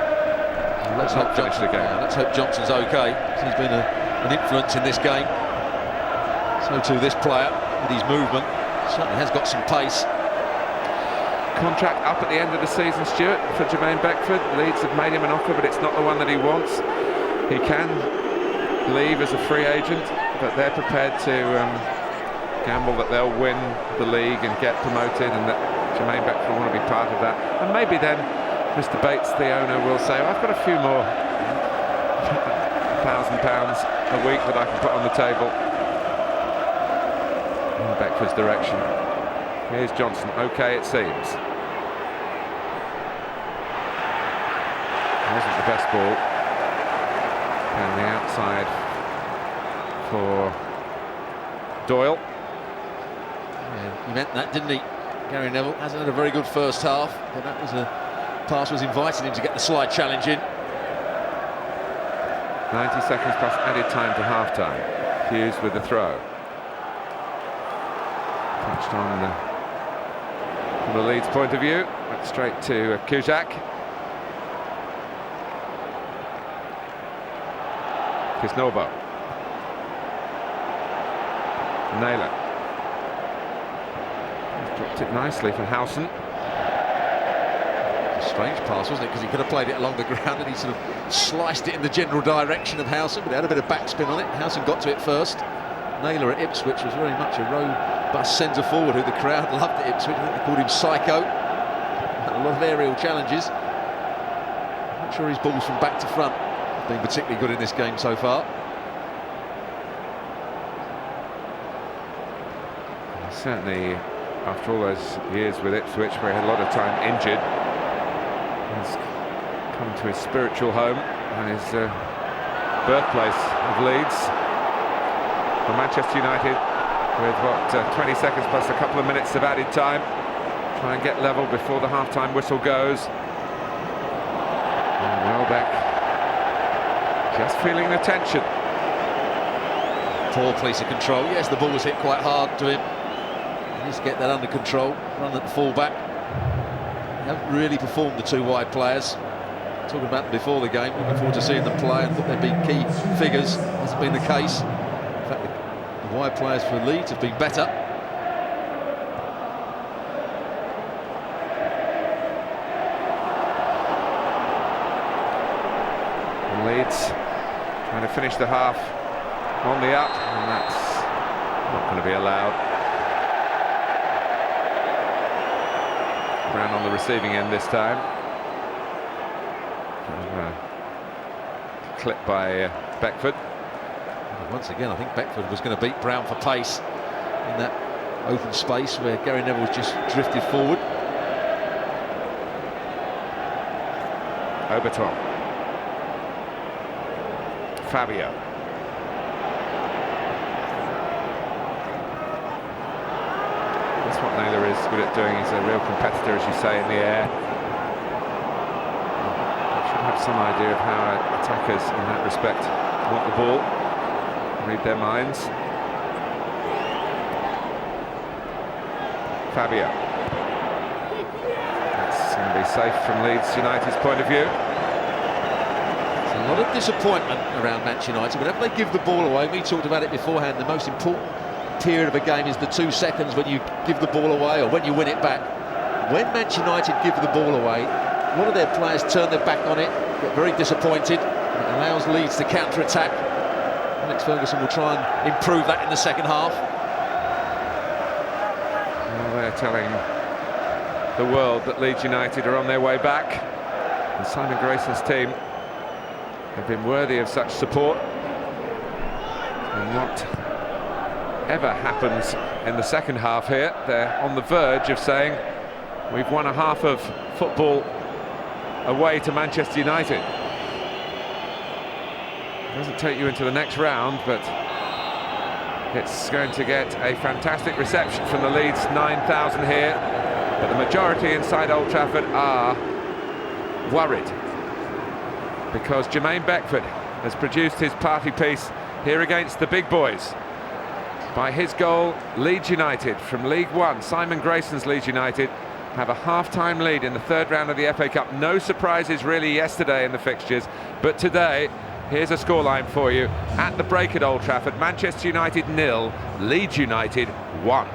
Let's hope Johnson's okay. He's been an influence in this game. So too this player with his movement. Certainly has got some pace. Contract up at the end of the season, Stuart, for Jermaine Beckford. Leeds have made him an offer, but it's not the one that he wants. He can leave as a free agent, but they're prepared to gamble that they'll win the league and get promoted, and that Jermaine Beckford will want to be part of that. And maybe then Mr. Bates, the owner, will say, I've got a few more £1,000 a week that I can put on the table. In Beckford's direction. Here's Johnson. Okay, it seems. Wasn't the best ball. And the outside for Doyle. Yeah, he meant that, didn't he? Gary Neville hasn't had a very good first half, but that was a pass was inviting him to get the slide challenge in. 90 seconds plus added time to half-time. Hughes with the throw. Touched on from the Leeds point of view. Back straight to Kuzak. Kisnobo. Naylor. He's dropped it nicely for Howson. A strange pass, wasn't it? Because he could have played it along the ground and he sort of sliced it in the general direction of Howson, but it had a bit of backspin on it. Howson got to it first. Naylor at Ipswich was very much a robust centre forward who the crowd loved at Ipswich. I think they called him Psycho. Had a lot of aerial challenges. I'm not sure his balls from back to front have been particularly good in this game so far. Certainly, after all those years with Ipswich, where he had a lot of time injured, he's come to his spiritual home and his birthplace of Leeds. For Manchester United, with what 20 seconds plus a couple of minutes of added time, try and get level before the half-time whistle goes. And Welbeck just feeling the tension. Poor piece of control. Yes, the ball was hit quite hard to him. He needs to get that under control. Run at the full-back. They haven't really performed, the two wide players. Talking about them before the game, looking forward to seeing them play. I thought they'd be key figures. Hasn't been the case. In fact, the wide players for Leeds have been better. Leeds trying to finish the half on the up, and that's not going to be allowed. Brown on the receiving end this time. Clip by Beckford. Once again, I think Beckford was going to beat Brown for pace in that open space where Gary Neville just drifted forward. Oberton. Fabio. That's what Naylor is good at doing. He's a real competitor, as you say, in the air. Should have some idea of how attackers in that respect want the ball. Read their minds. Fabio. That's going to be safe from Leeds United's point of view. There's a lot of disappointment around Manchester United. Whenever they give the ball away, we talked about it beforehand, the most important period of a game is the 2 seconds when you give the ball away or when you win it back. When Manchester United give the ball away, a lot of their players turn their back on it, get very disappointed. It allows Leeds to counter-attack. Alex Ferguson will try and improve that in the second half. Well, they're telling the world that Leeds United are on their way back, and Simon Grayson's team have been worthy of such support. And whatever happens in the second half here, they're on the verge of saying we've won a half of football away to Manchester United. Doesn't take you into the next round, but it's going to get a fantastic reception from the Leeds 9,000 here. But the majority inside Old Trafford are worried because Jermaine Beckford has produced his party piece here against the big boys. By his goal, Leeds United from League One, Simon Grayson's Leeds United, have a half-time lead in the third round of the FA Cup. No surprises really yesterday in the fixtures, but today, here's a scoreline for you. At the break at Old Trafford, Manchester United 0, Leeds United 1.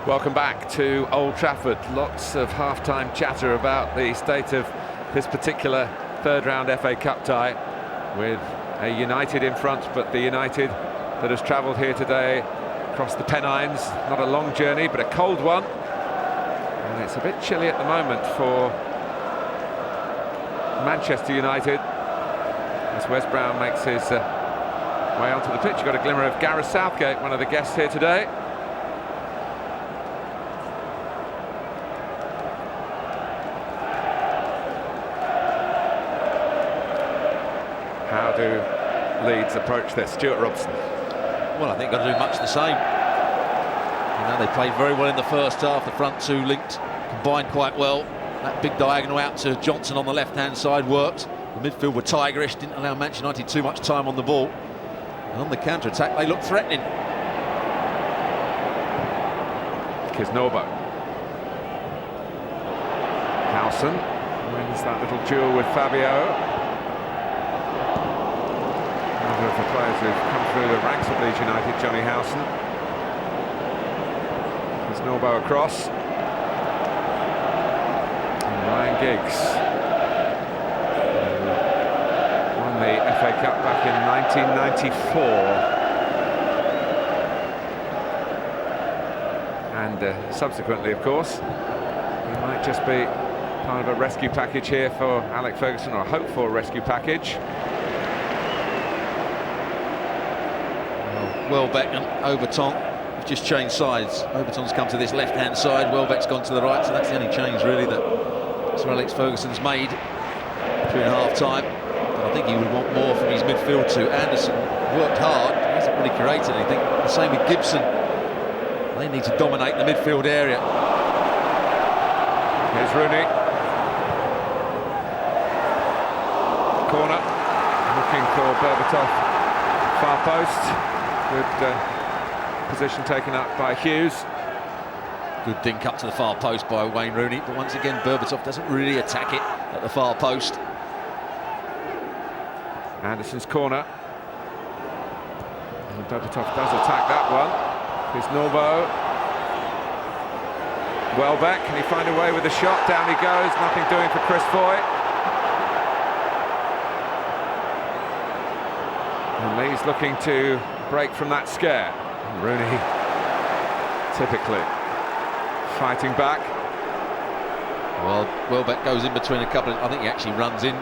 Welcome back to Old Trafford. Lots of half-time chatter about the state of this particular third-round FA Cup tie, with a United in front, but the United that has travelled here today across the Pennines. Not a long journey, but a cold one. And it's a bit chilly at the moment for Manchester United as Wes Brown makes his way onto the pitch. You've got a glimmer of Gareth Southgate, one of the guests here today. How do Leeds approach this? Stuart Robson. Well, I think they've got to do much the same. You know, they played very well in the first half. The front two linked, combined quite well. That big diagonal out to Johnson on the left-hand side worked. The midfield were tigerish, didn't allow Manchester United too much time on the ball. And on the counter-attack, they looked threatening. Kisnorbo. Howson wins that little duel with Fabio. One of the players who've come through the ranks of Leeds United, Johnny Howson. Kisnorbo across. And Ryan Giggs. Won the FA Cup back in 1994. And subsequently, of course, he might just be part of a rescue package here for Alex Ferguson, or a hope for a rescue package. Welbeck and Overton have just changed sides. Overton's come to this left-hand side, Welbeck's gone to the right, so that's the only change really that Sir Alex Ferguson's made during half-time. But I think he would want more from his midfield too. Anderson worked hard, he hasn't really created anything. The same with Gibson. They need to dominate the midfield area. Here's Rooney. Corner. Looking for Berbatov. Far post. Good position taken up by Hughes. Good dink up to the far post by Wayne Rooney, but once again Berbatov doesn't really attack it at the far post. Anderson's corner. And Berbatov does attack that one. Here's Norbo. Welbeck, can he find a way with the shot? Down he goes, nothing doing for Chris Foy. And Lee's looking to break from that scare. And Rooney, typically, fighting back. Well, Welbeck goes in between a couple of, I think he actually runs in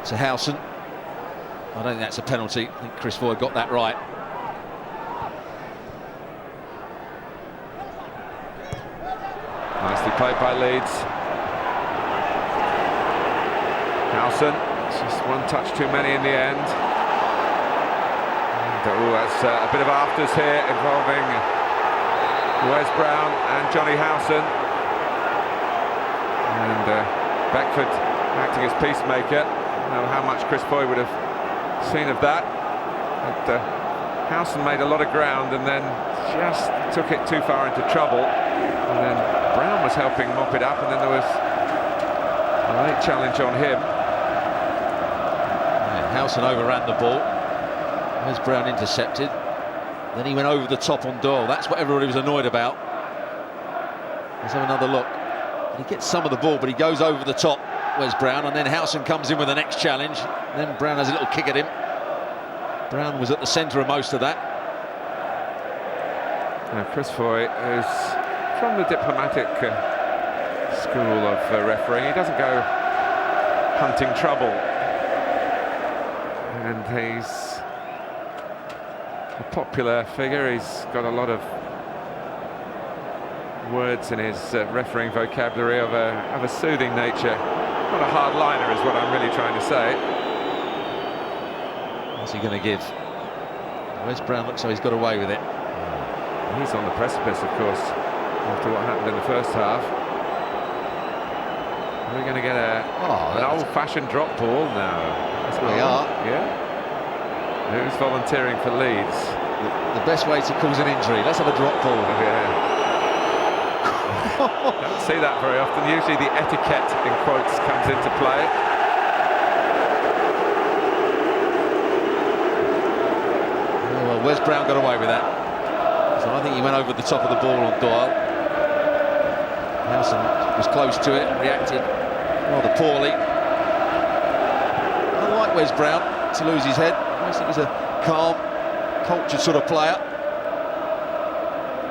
to Howson. I don't think that's a penalty. I think Chris Foy got that right. Nicely played by Leeds. Howson, just one touch too many in the end. And, that's a bit of afters here involving Wes Brown and Johnny Howson. And Beckford acting as peacemaker. I don't know how much Chris Foy would have seen of that. But Howson made a lot of ground and then just took it too far into trouble. And then Brown was helping mop it up, and then there was a late challenge on him. Yeah, Howson overran the ball. Wes Brown intercepted. Then he went over the top on Doyle. That's what everybody was annoyed about. Let's have another look. He gets some of the ball, but he goes over the top, Wes Brown, and then Howson comes in with the next challenge. Then Brown has a little kick at him. Brown was at the centre of most of that. Now Chris Foy is from the diplomatic school of refereeing. He doesn't go hunting trouble, and he's a popular figure. He's got a lot of words in his refereeing vocabulary of a soothing nature. Not a hard liner is what I'm really trying to say. What's he going to give? Wes Brown looks like he's got away with it. He's on the precipice, of course, after what happened in the first half. We're going to get an old-fashioned drop ball now. That's what we are. Yeah. Who's volunteering for Leeds? The best way to cause an injury. Let's have a drop ball. Yeah. Don't see that very often. Usually the etiquette, in quotes, comes into play. Oh, well, Wes Brown got away with that. So I think he went over the top of the ball on Doyle. Howson was close to it and reacted rather poorly. Unlike Wes Brown to lose his head, I think it was a calm cultured sort of player.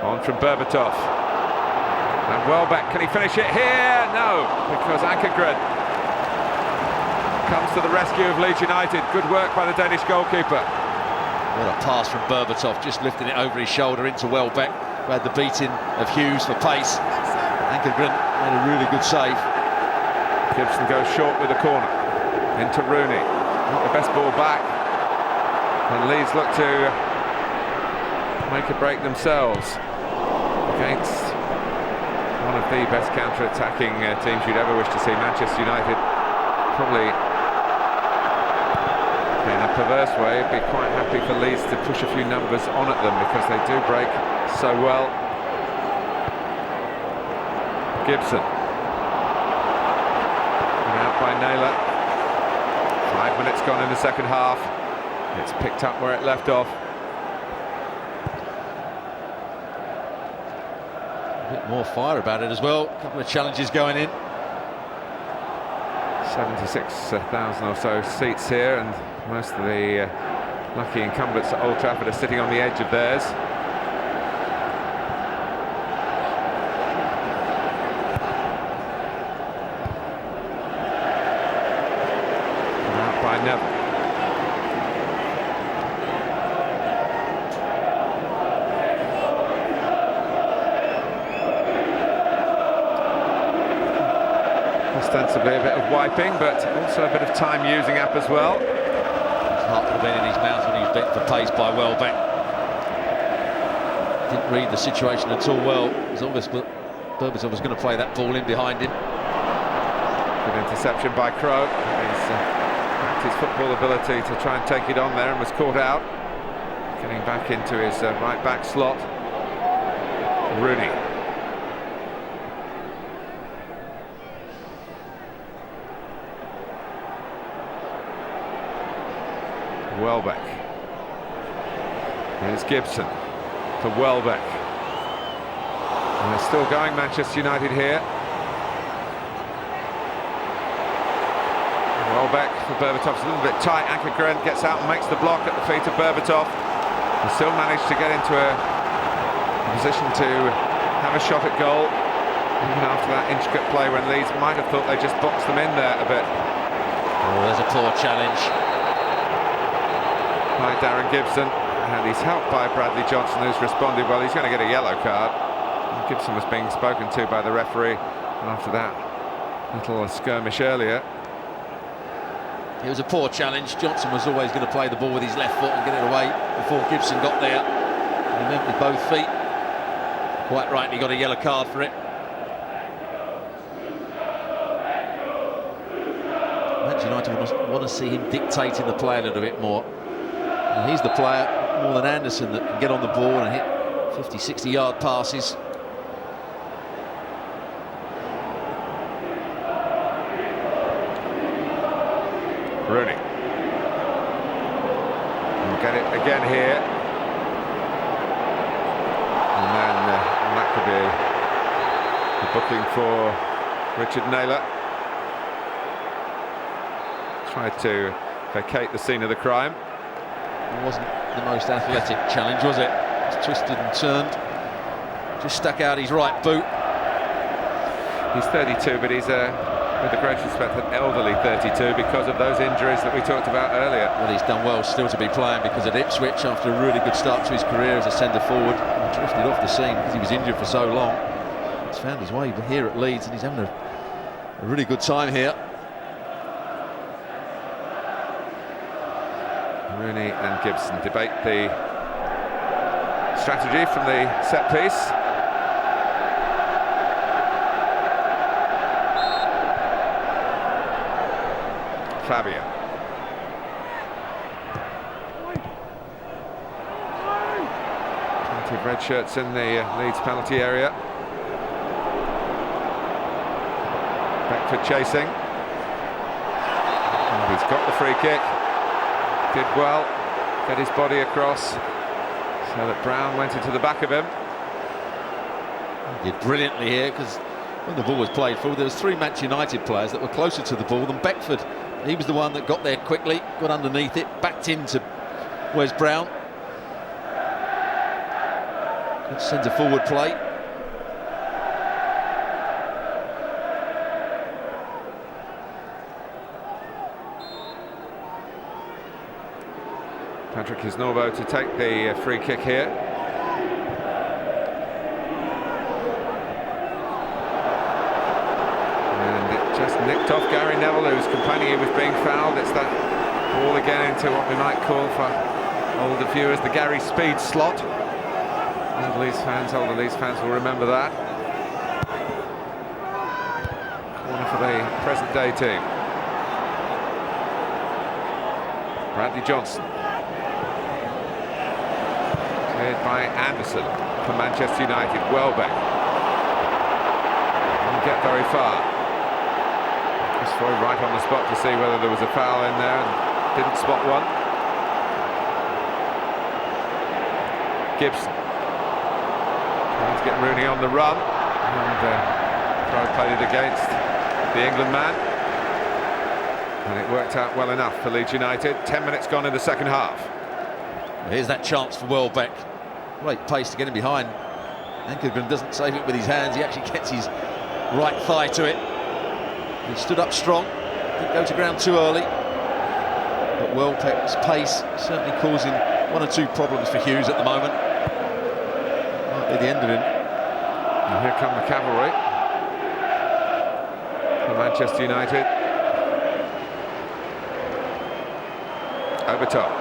On from Berbatov. And Welbeck, can he finish it here? No, because Ankergren comes to the rescue of Leeds United. Good work by the Danish goalkeeper. What a pass from Berbatov, just lifting it over his shoulder into Welbeck, who had the beating of Hughes for pace. Ankergren made a really good save. Gibson goes short with the corner. Into Rooney. Not the best ball back. And Leeds look to make a break themselves against one of the best counter-attacking teams you'd ever wish to see. Manchester United, probably in a perverse way, would be quite happy for Leeds to push a few numbers on at them because they do break so well. Gibson. And out by Naylor. 5 minutes gone in the second half. It's picked up where it left off. A bit more fire about it as well. A couple of challenges going in. 76,000 or so seats here, and most of the lucky incumbents at Old Trafford are sitting on the edge of theirs. And out by Neville. Ostensibly a bit of wiping, but also a bit of time using up as well. His heart would have been in his mouth when he was bitten for pace by Welbeck. Didn't read the situation at all well. It was obvious that Berbatov was going to play that ball in behind him. Good interception by Crowe. He's backed his football ability to try and take it on there and was caught out. Getting back into his right back slot. Rooney. Welbeck. Here's Gibson to Welbeck. And they're still going, Manchester United here. Welbeck for Berbatov's a little bit tight. Ankergren gets out and makes the block at the feet of Berbatov. They still managed to get into a position to have a shot at goal, even after that intricate play when Leeds might have thought they just boxed them in there a bit. Oh, there's a poor challenge By Darren Gibson, and he's helped by Bradley Johnson, who's responded well. He's going to get a yellow card. And Gibson was being spoken to by the referee after that little skirmish earlier. It was a poor challenge. Johnson was always going to play the ball with his left foot and get it away before Gibson got there. He went with both feet. Quite rightly got a yellow card for it. Manchester United want to see him dictating the play a little bit more. And he's the player, more than Anderson, that can get on the ball and hit 50, 60-yard passes. Rooney. We'll get it again here. And then that could be a booking for Richard Naylor. Tried to vacate the scene of the crime. It wasn't the most athletic challenge, was it? It's twisted and turned. Just stuck out his right boot. He's 32, but he's with the greatest respect, an elderly 32 because of those injuries that we talked about earlier. Well, he's done well still to be playing because at Ipswich, after a really good start to his career as a centre forward, he drifted off the scene because he was injured for so long. He's found his way here at Leeds and he's having a really good time here. Rooney and Gibson debate the strategy from the set piece. Fabio. Plenty of red shirts in the Leeds penalty area. Beckford chasing. And he's got the free kick. Did well, get his body across so that Brown went into the back of him. He did brilliantly here because when the ball was played forward, there was three Manchester United players that were closer to the ball than Beckford. He was the one that got there quickly, got underneath it, backed into where's Brown. Good centre forward play. Patrick Isnorbo to take the free kick here. And it just nicked off Gary Neville, who was complaining he was being fouled. It's that ball again into what we might call, for older viewers, the Gary Speed slot. Older Leeds fans will remember that. Corner for the present day team. Bradley Johnson. Cleared by Anderson for Manchester United. Welbeck. Didn't get very far. Chris Foy right on the spot to see whether there was a foul in there and didn't spot one. Gibson. Trying to get Rooney on the run, and played it against the England man, and it worked out well enough for Leeds United. 10 minutes gone in the second half. Here's that chance for Welbeck. Great pace to get him behind. Ankergren doesn't save it with his hands, he actually gets his right thigh to it. He stood up strong, didn't go to ground too early, but Welbeck's pace certainly causing one or two problems for Hughes at the moment. Might be the end of him. And here come the cavalry for Manchester United. Over top.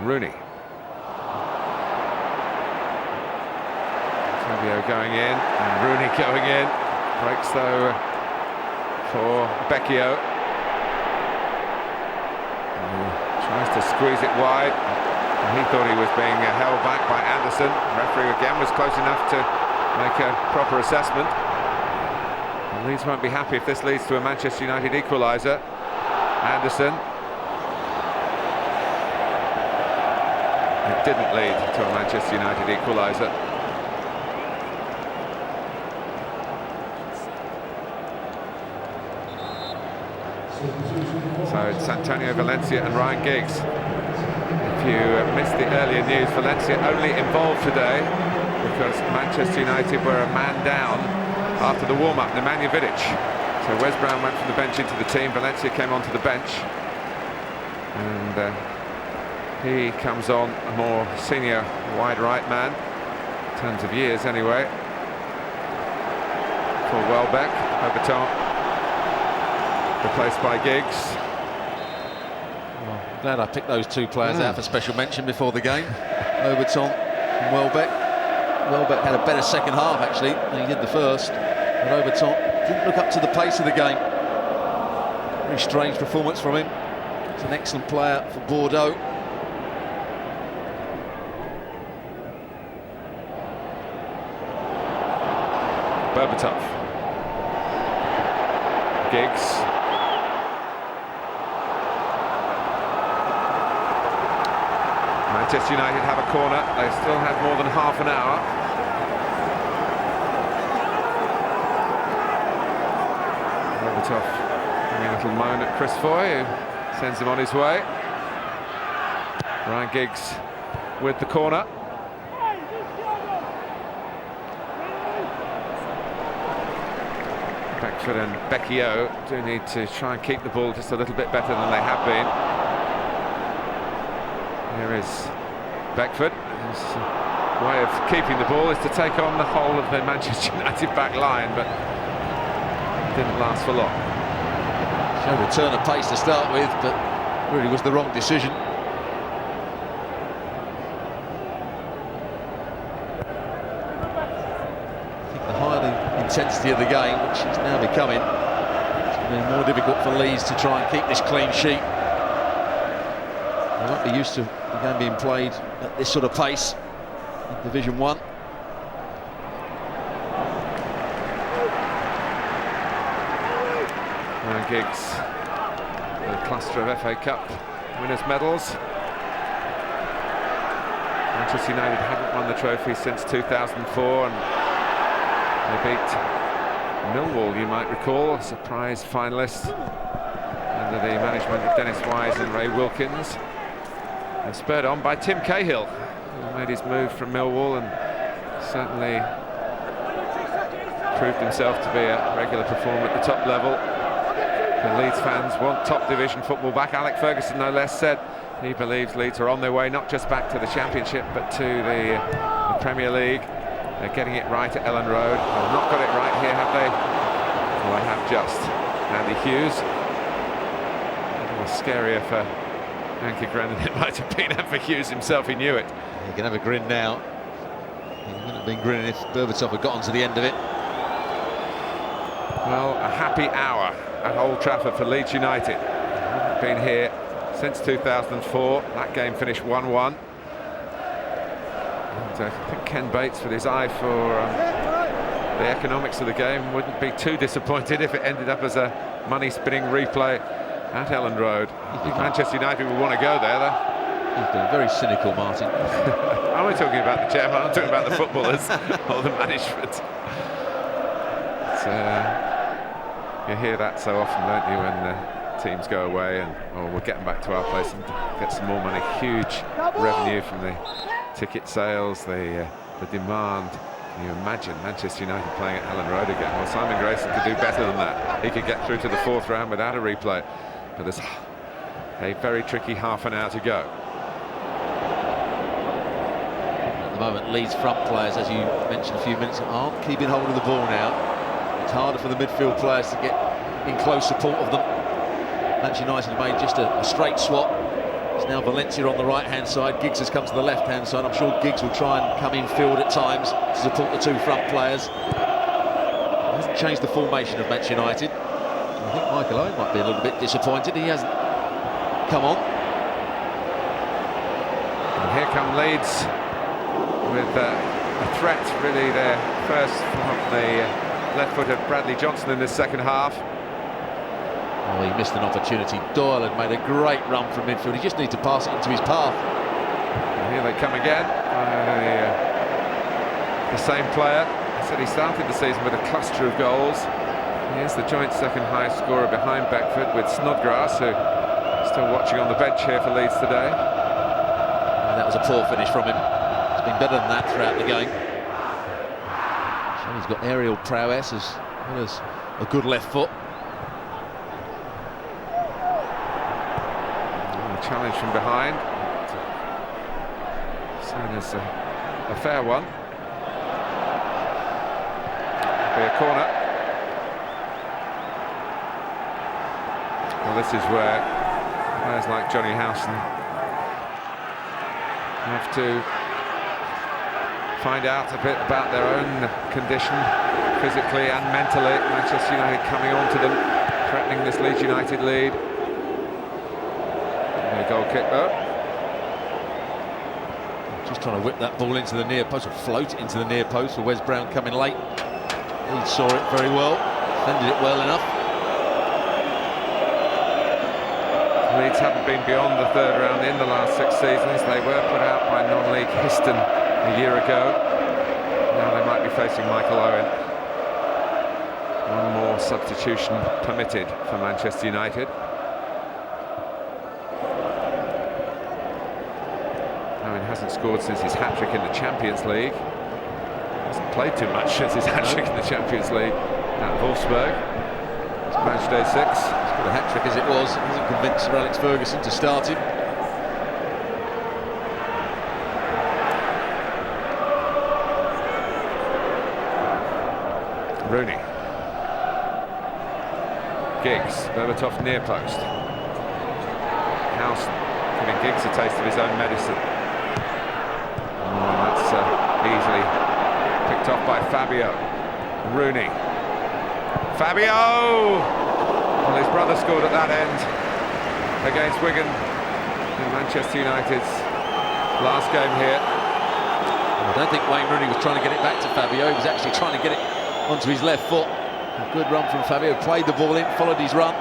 Rooney. Fabio going in, and Rooney going in. Breaks though for Beckford. Tries to squeeze it wide. And he thought he was being held back by Anderson. The referee again was close enough to make a proper assessment. And Leeds won't be happy if this leads to a Manchester United equaliser. Anderson. It didn't lead to a Manchester United equaliser. So it's Antonio Valencia and Ryan Giggs. If you missed the earlier news, Valencia only involved today because Manchester United were a man down after the warm-up, Nemanja Vidic. So Wes Brown went from the bench into the team, Valencia came onto the bench. And he comes on, a more senior wide right man, in terms of years anyway. For Welbeck, over top, replaced by Giggs. Glad I picked those two players out for special mention before the game. Overton and Welbeck. Welbeck had a better second half actually than he did the first, but Overton didn't look up to the pace of the game. Very strange performance from him. He's an excellent player for Bordeaux. Berbatov. Giggs. Manchester United have a corner. They still have more than half an hour. Berbatov having a little moan at Chris Foy, who sends him on his way. Ryan Giggs with the corner. Beckford and Beckford do need to try and keep the ball just a little bit better than they have been. Here is Beckford. His way of keeping the ball is to take on the whole of the Manchester United back line, but it didn't last for long. Showed a turn of pace to start with, but really was the wrong decision. I think the higher intensity of the game, which is now becoming, it's going to be more difficult for Leeds to try and keep this clean sheet. They won't be used to the game being played at this sort of pace in Division 1. Ryan Giggs, the cluster of FA Cup winners' medals. Manchester United haven't won the trophy since 2004, and they beat Millwall, you might recall, a surprise finalist under the management of Dennis Wise and Ray Wilkins. and spurred on by Tim Cahill, who made his move from Millwall and certainly proved himself to be a regular performer at the top level. The Leeds fans want top division football back. Alec Ferguson, no less, said he believes Leeds are on their way not just back to the Championship but to the Premier League. They're getting it right at Ellen Road. They've not got it right here, have they? Well, they have just. Andy Hughes. A little scarier for Anke Gren than it might have been, and for Hughes himself, he knew it. He can have a grin now. He wouldn't have been grinning if Berbatov had gotten to the end of it. Well, a happy hour at Old Trafford for Leeds United. They've been here since 2004. That game finished 1-1. And I think Ken Bates, with his eye for the economics of the game, wouldn't be too disappointed if it ended up as a money-spinning replay at Ellen Road. I think Manchester United would want to go there, though. He's been very cynical, Martin. I'm not talking about the chairman, I'm talking about the footballers or the management. You hear that so often, don't you, when teams go away and, oh, we're getting back to our place and get some more money. Huge revenue from the ticket sales, the demand. Can you imagine Manchester United playing at Ellen Road again? Well, Simon Grayson could do better than that. He could get through to the fourth round without a replay. But there's a very tricky half an hour to go. At the moment, Leeds front players, as you mentioned a few minutes ago, aren't keeping hold of the ball now. It's harder for the midfield players to get in close support of them. Manchester United have made just a straight swap. It's now Valencia on the right-hand side. Giggs has come to the left-hand side. I'm sure Giggs will try and come in field at times to support the two front players. It hasn't changed the formation of Manchester United. I think Michael Owen might be a little bit disappointed. He hasn't come on. And here come Leeds with a threat, really, their first from the left foot of Bradley Johnson in this second half. Oh, he missed an opportunity. Doyle had made a great run from midfield. He just needs to pass it into his path. And here they come again. The same player. I said he started the season with a cluster of goals. Here's the joint second highest scorer behind Beckford, with Snodgrass, who is still watching on the bench here for Leeds today. That was a poor finish from him. It's been better than that throughout the game. So he's got aerial prowess as well as a good left foot. Challenge from behind, seen as a fair one. Be a corner. Well, this is where players like Johnny Howson have to find out a bit about their own condition, physically and mentally. Manchester United coming on to them, threatening this Leeds United lead. Goal kick though. Just trying to whip that ball into the near post, or float it into the near post for Wes Brown coming late. He saw it very well, defended it well enough. Leeds haven't been beyond the third round in the last 6 seasons. They were put out by non-league Histon a year ago. Now they might be facing Michael Owen. One more substitution permitted for Manchester United. Hasn't scored since his hat-trick in the Champions League. Hasn't played too much since his hat-trick in the Champions League at Wolfsburg. It's match day 6. As good a hat-trick as it was, it hasn't convinced Sir Alex Ferguson to start him. Rooney. Giggs, Berbatov near post. Howson giving Giggs a taste of his own medicine. That's easily picked off by Fabio. Rooney. Fabio! Well, his brother scored at that end against Wigan in Manchester United's last game here. I don't think Wayne Rooney was trying to get it back to Fabio. He was actually trying to get it onto his left foot. A good run from Fabio. Played the ball in, followed his run,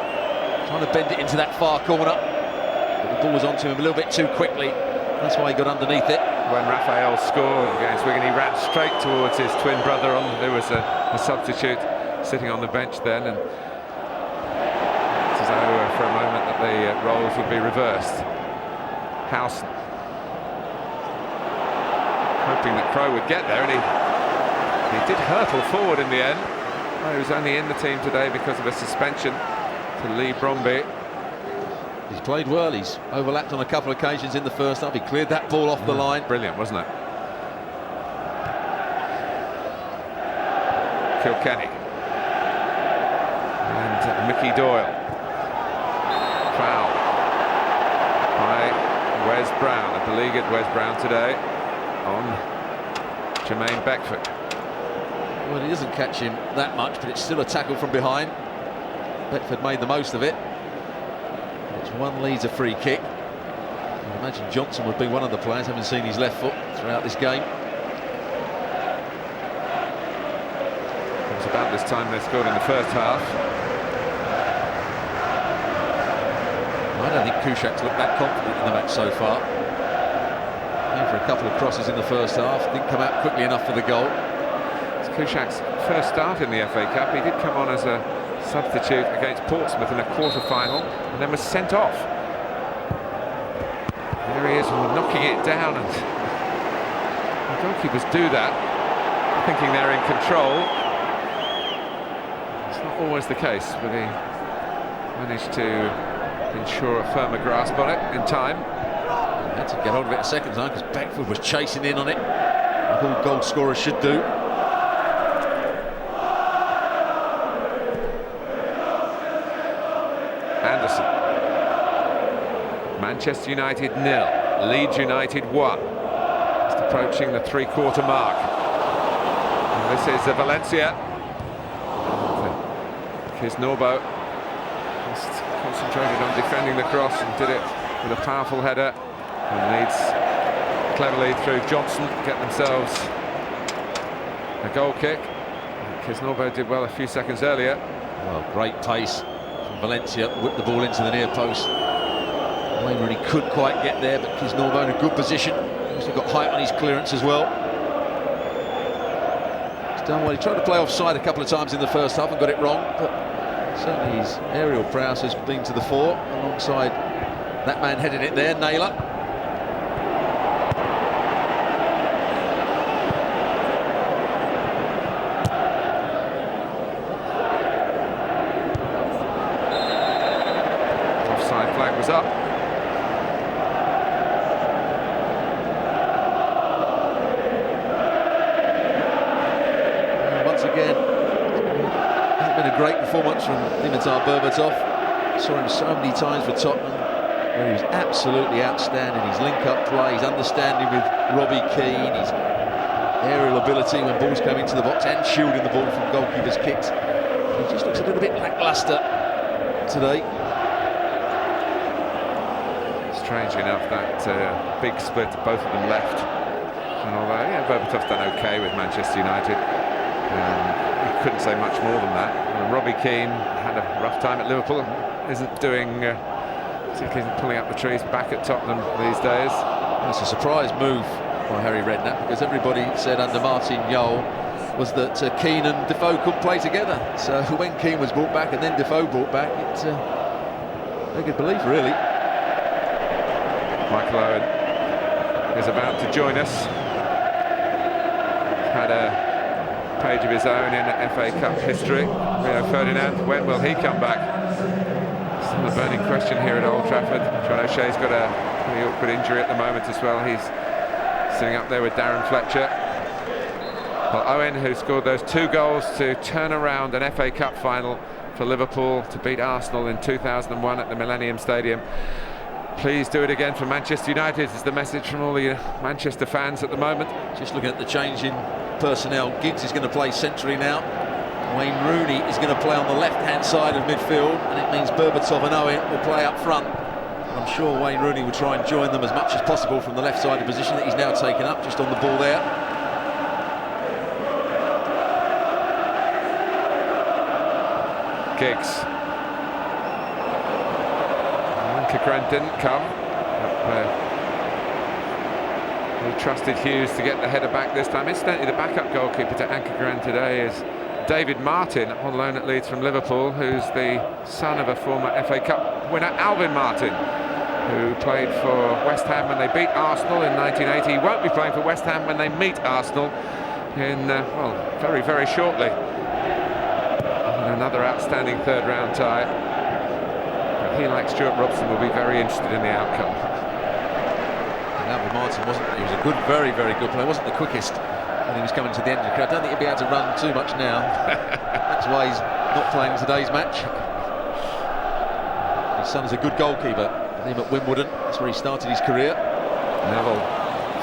trying to bend it into that far corner. But the ball was onto him a little bit too quickly. That's why he got underneath it. When Raphael scored against Wigan, he ran straight towards his twin brother. There was a substitute sitting on the bench then, and it was as though for a moment that the roles would be reversed. Howson hoping that Crowe would get there, and he did hurtle forward in the end. Oh, he was only in the team today because of a suspension to Lee Bromby. He's played well. He's overlapped on a couple of occasions in the first half. He cleared that ball off the line. Brilliant, wasn't it? Kilkenny. And Mickey Doyle. Foul by Wes Brown, a beleaguered Wes Brown today on Jermaine Beckford. Well, he doesn't catch him that much, but it's still a tackle from behind. Beckford made the most of it. It's one Leeds a free kick. I imagine Johnson would be one of the players, having seen his left foot throughout this game. It was about this time they scored in the first half. I don't think Kuszczak's looked that confident in the match so far. Came for a couple of crosses in the first half, didn't come out quickly enough for the goal. It's Kuszczak's first start in the FA Cup. He did come on as a substitute against Portsmouth in a quarter-final and then was sent off. There he is, knocking it down, and the goalkeepers do that, thinking they're in control. It's not always the case, but he managed to ensure a firmer grasp on it in time. He had to get hold of it a second time because Beckford was chasing in on it, like all goal scorers should do. Anderson. Manchester United 0, Leeds United 1. Just approaching the three-quarter mark. And this is Valencia. Kisnorbo just concentrated on defending the cross and did it with a powerful header. And Leeds cleverly through Johnson get themselves a goal kick. Kisnorbo did well a few seconds earlier. Well, great pace from Valencia, whipped the ball into the near post. Wayne Rooney couldn't quite get there, but Kisnorbo in a good position. He's got height on his clearance as well. He's done well. He tried to play offside a couple of times in the first half and got it wrong, but certainly his aerial prowess has been to the fore alongside that man heading it there, Naylor. Offside flag was up. Once again, it's been a great performance from Dimitar Berbatov. Saw him so many times for Tottenham, where he was absolutely outstanding. His link-up play, his understanding with Robbie Keane, his aerial ability when balls come into the box and shielding the ball from goalkeepers' kicks. He just looks a little bit lacklustre today. Strange enough, that big split, both of them left. And although, Berbatov's done okay with Manchester United, you couldn't say much more than that. And Robbie Keane had a rough time at Liverpool, isn't doing, particularly pulling up the trees back at Tottenham these days. It's a surprise move by Harry Redknapp, because everybody said under Martin Jol was that Keane and Defoe couldn't play together. So when Keane was brought back and then Defoe brought back, it's a good belief, really. Michael Owen is about to join us. Had a page of his own in FA Cup history. Rio Ferdinand, when will he come back? Still a burning question here at Old Trafford. John O'Shea's got a pretty awkward injury at the moment as well. He's sitting up there with Darren Fletcher. Well, Owen, who scored those 2 goals to turn around an FA Cup final for Liverpool to beat Arsenal in 2001 at the Millennium Stadium. Please do it again for Manchester United, is the message from all the Manchester fans at the moment. Just looking at the change in personnel, Giggs is going to play centrally now. Wayne Rooney is going to play on the left-hand side of midfield, and it means Berbatov and Owen will play up front. And I'm sure Wayne Rooney will try and join them as much as possible from the left-sided position that he's now taken up, just on the ball there. Giggs. Grant didn't come. He trusted Hughes to get the header back this time. Incidentally, the backup goalkeeper to anchor Grant today is David Martin, on loan at Leeds from Liverpool, who's the son of a former FA Cup winner, Alvin Martin. who played for West Ham when they beat Arsenal in 1980. He won't be playing for West Ham when they meet Arsenal in, well, very, very shortly. And another outstanding third-round tie. But he, like Stuart Robson, will be very interested in the outcome. Albert Martin wasn't, he was a good, very, very good player. Wasn't the quickest when he was coming to the end of the career. I don't think he'll be able to run too much now. That's why he's not playing today's match. His son's a good goalkeeper. Him at Wimbledon, that's where he started his career. Neville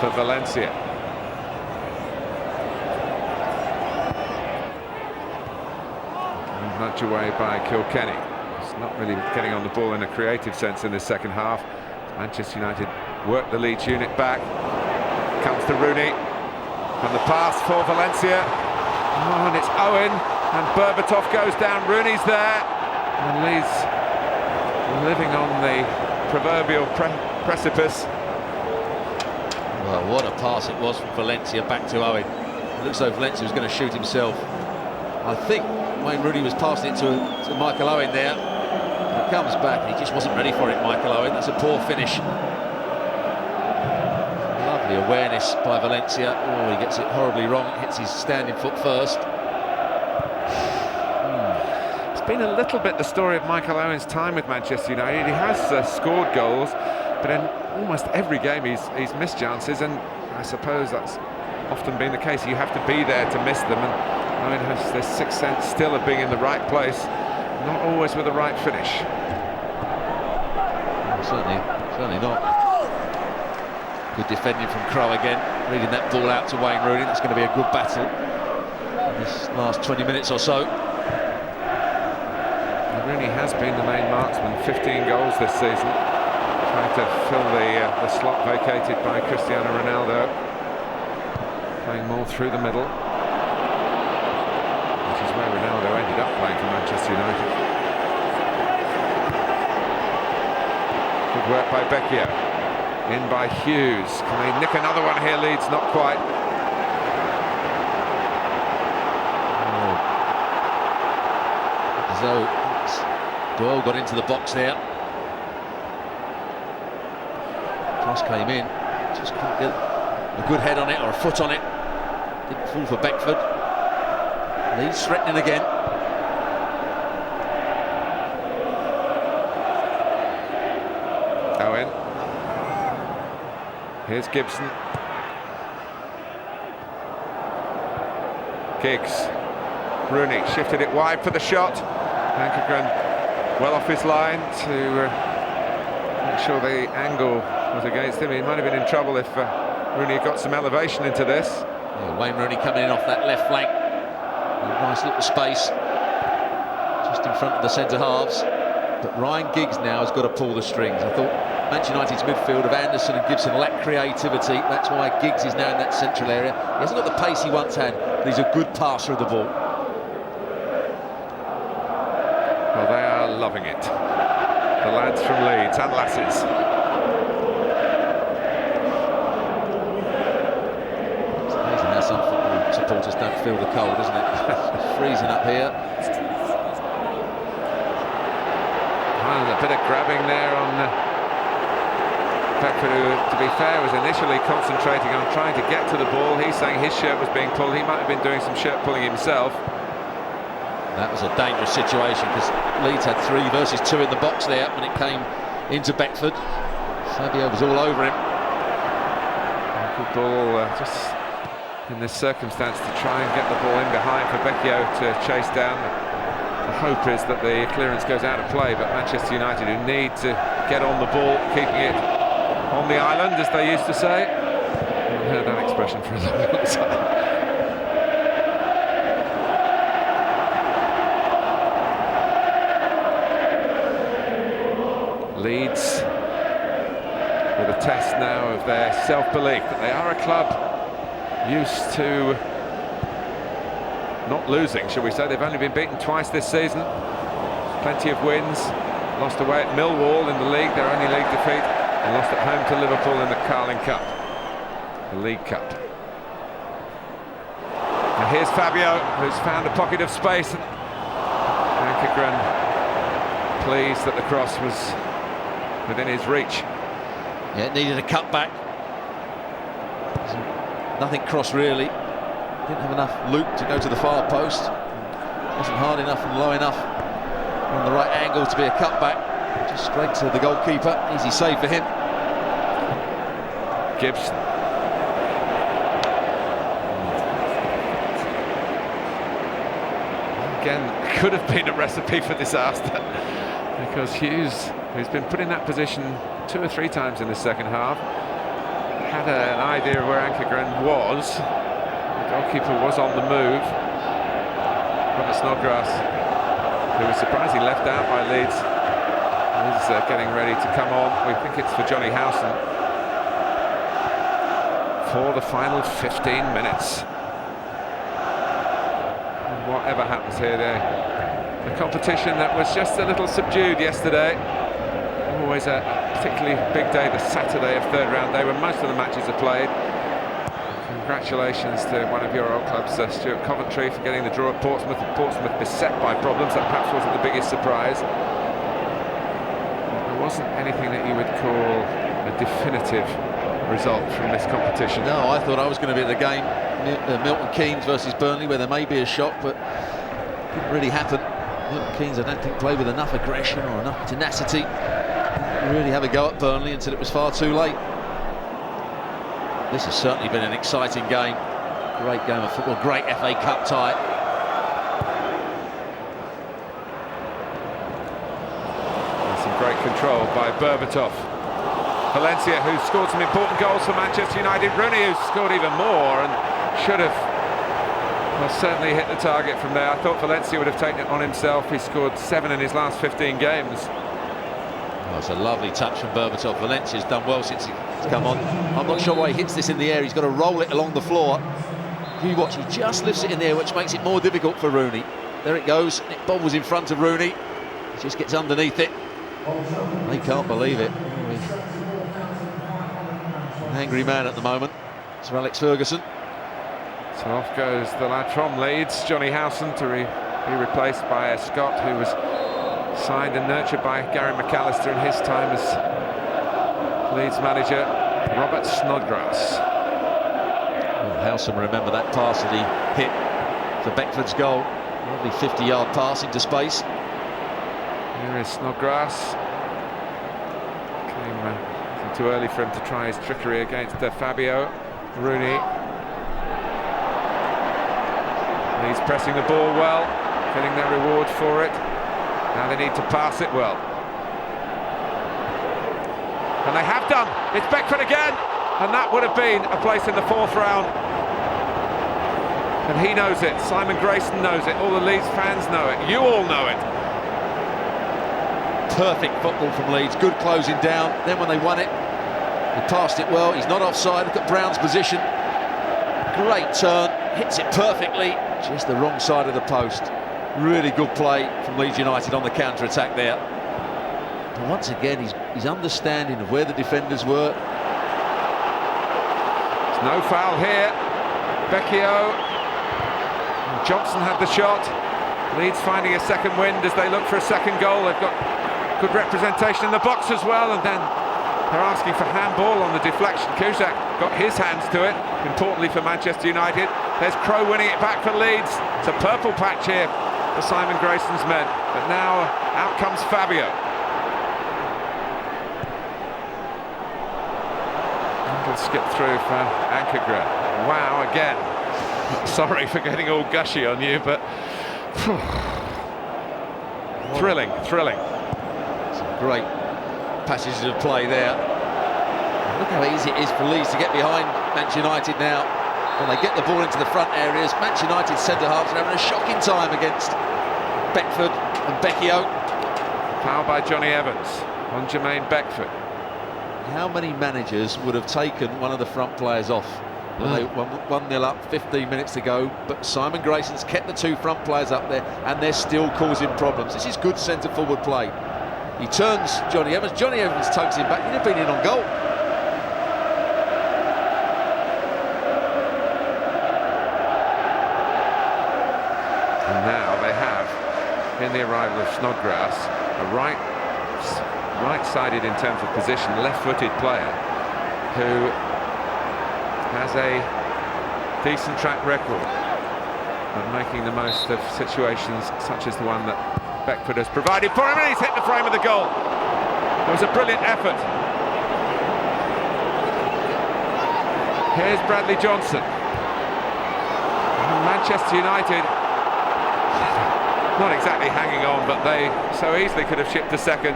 for Valencia. Much away by Kilkenny. It's not really getting on the ball in a creative sense in the second half. Manchester United work the Leeds unit back. Comes to Rooney. And the pass for Valencia. Oh, and it's Owen. And Berbatov goes down. Rooney's there. And Leeds living on the proverbial precipice. Well, what a pass it was from Valencia back to Owen. It looks like Valencia was going to shoot himself. I think Wayne Rooney was passing it to Michael Owen there. He comes back, he just wasn't ready for it, Michael Owen. That's a poor finish. Lovely awareness by Valencia. Oh, he gets it horribly wrong, hits his standing foot first. It's been a little bit the story of Michael Owen's time with Manchester United. He has scored goals, but in almost every game he's missed chances, and I suppose that's often been the case. You have to be there to miss them, and Owen has this sixth sense still of being in the right place, not always with the right finish. Certainly not. Good defending from Crowe again, reading that ball out to Wayne Rooney. That's going to be a good battle in this last 20 minutes or so. Rooney has been the main marksman, 15 goals this season, trying to fill the slot vacated by Cristiano Ronaldo, playing more through the middle, which is where Ronaldo ended up playing for Manchester United. Good work by Beckford, in by Hughes. Can they nick another one here? Leeds, not quite. So Doyle got into the box there. Cross came in, just couldn't get a good head on it or a foot on it. Didn't fall for Beckford. Leeds threatening again. Owen. Here's Gibson. Giggs. Rooney shifted it wide for the shot. Ankergren well off his line to make sure the angle was against him. He might have been in trouble if Rooney had got some elevation into this. Yeah, Wayne Rooney coming in off that left flank. A nice little space just in front of the centre halves. But Ryan Giggs now has got to pull the strings. I thought Manchester United's midfield of Anderson and Gibson lacked creativity. That's why Giggs is now in that central area. He hasn't got the pace he once had, but he's a good passer of the ball. Well, they are loving it. The lads from Leeds and lasses. It's amazing how some football supporters don't feel the cold, isn't it? It's freezing up here. Well, a bit of grabbing there on Beckford, who, to be fair, was initially concentrating on trying to get to the ball. He's saying his shirt was being pulled. He might have been doing some shirt pulling himself. That was a dangerous situation because Leeds had 3 versus 2 in the box there when it came into Beckford. Fabio was all over him. Good ball, just in this circumstance, to try and get the ball in behind for Becchio to chase down. The hope is that the clearance goes out of play, but Manchester United, who need to get on the ball, keeping it on the island, as they used to say. I haven't heard that expression for a long time. Leeds with a test now of their self-belief that they are a club used to not losing, shall we say. They've only been beaten twice this season, plenty of wins. Lost away at Millwall in the league, their only league defeat, and lost at home to Liverpool in the Carling Cup, the League Cup. And here's Fabio, who's found a pocket of space. Ankergren pleased that the cross was within his reach. Yeah, it needed a cutback. Nothing cross really. Didn't have enough loop to go to the far post. Wasn't hard enough and low enough on the right angle to be a cutback. Just straight to the goalkeeper. Easy save for him. Gibson. Again, could have been a recipe for disaster, because Hughes, who's been put in that position 2 or 3 times in the second half, had an idea of where Ankergren was. The goalkeeper was on the move. Robert Snodgrass, who was surprisingly left out by Leeds, is getting ready to come on. We think it's for Johnny Howson for the final 15 minutes. And whatever happens here, the competition that was just a little subdued yesterday, always a particularly big day, the Saturday of third round day when most of the matches are played. Congratulations to one of your old clubs, Stuart Coventry, for getting the draw at Portsmouth. Portsmouth beset by problems. That perhaps wasn't the biggest surprise. There wasn't anything that you would call a definitive result from this competition. No, I thought I was going to be at the game, Milton Keynes versus Burnley, where there may be a shock, but it didn't really happen. Milton Keynes, I don't think, played with enough aggression or enough tenacity. Didn't really have a go at Burnley until it was far too late. This has certainly been an exciting game. Great game of football, great FA Cup tie. And some great control by Berbatov. Valencia, who scored some important goals for Manchester United. Rooney, who scored even more and should have, well, certainly hit the target from there. I thought Valencia would have taken it on himself. He scored 7 in his last 15 games. Oh, it's a lovely touch from Berbatov. Valencia's done well since he's come on. I'm not sure why he hits this in the air. He's got to roll it along the floor. You watch, he just lifts it in the air, which makes it more difficult for Rooney. There it goes. It bobbles in front of Rooney. He just gets underneath it. They can't believe it. An angry man at the moment. Sir Alex Ferguson. So off goes the lad from Leeds, Johnny Howson, to be replaced by a Scot who was signed and nurtured by Gary McAllister in his time as Leeds manager, Robert Snodgrass. Well, Howson, remember that pass that he hit for Beckford's goal. Lovely 50-yard pass into space. Here is Snodgrass. Came too early for him to try his trickery against Fabio. Rooney. He's pressing the ball well, getting their reward for it. Now they need to pass it well. And they have done. It's Beckford again. And that would have been a place in the 4th round. And he knows it. Simon Grayson knows it. All the Leeds fans know it. You all know it. Perfect football from Leeds. Good closing down. Then when they won it, they passed it well. He's not offside. Look at Brown's position. Great turn. Hits it perfectly. Just the wrong side of the post. Really good play from Leeds United on the counter-attack there. But once again, his understanding of where the defenders were. There's no foul here. Vecchio. Johnson had the shot. Leeds finding a second wind as they look for a second goal. They've got good representation in the box as well, and then they're asking for handball on the deflection. Cusack got his hands to it, importantly for Manchester United. There's Crowe winning it back for Leeds. It's a purple patch here for Simon Grayson's men, but now out comes Fabio. It'll skip through for Ankergren. Wow, again. Sorry for getting all gushy on you, but thrilling. Some great passages of play there. Look how easy it is for Leeds to get behind Manchester United now. When they get the ball into the front areas, Manchester United centre-halves are having a shocking time against Beckford and Vecchio. Foul by Johnny Evans on Jermaine Beckford. How many managers would have taken one of the front players off when they 1-0 up, 15 minutes to go? But Simon Grayson's kept the 2 front players up there, and they're still causing problems. This is good centre-forward play. He turns Johnny Evans. Johnny Evans tugs him back. He'd have been in on goal. And now they have, in the arrival of Snodgrass, a right right-sided in terms of position, left-footed player who has a decent track record of making the most of situations such as the one that Beckford has provided for him, and he's hit the frame of the goal. It was a brilliant effort. Here's Bradley Johnson. And Manchester United, not exactly hanging on, but they so easily could have shipped a second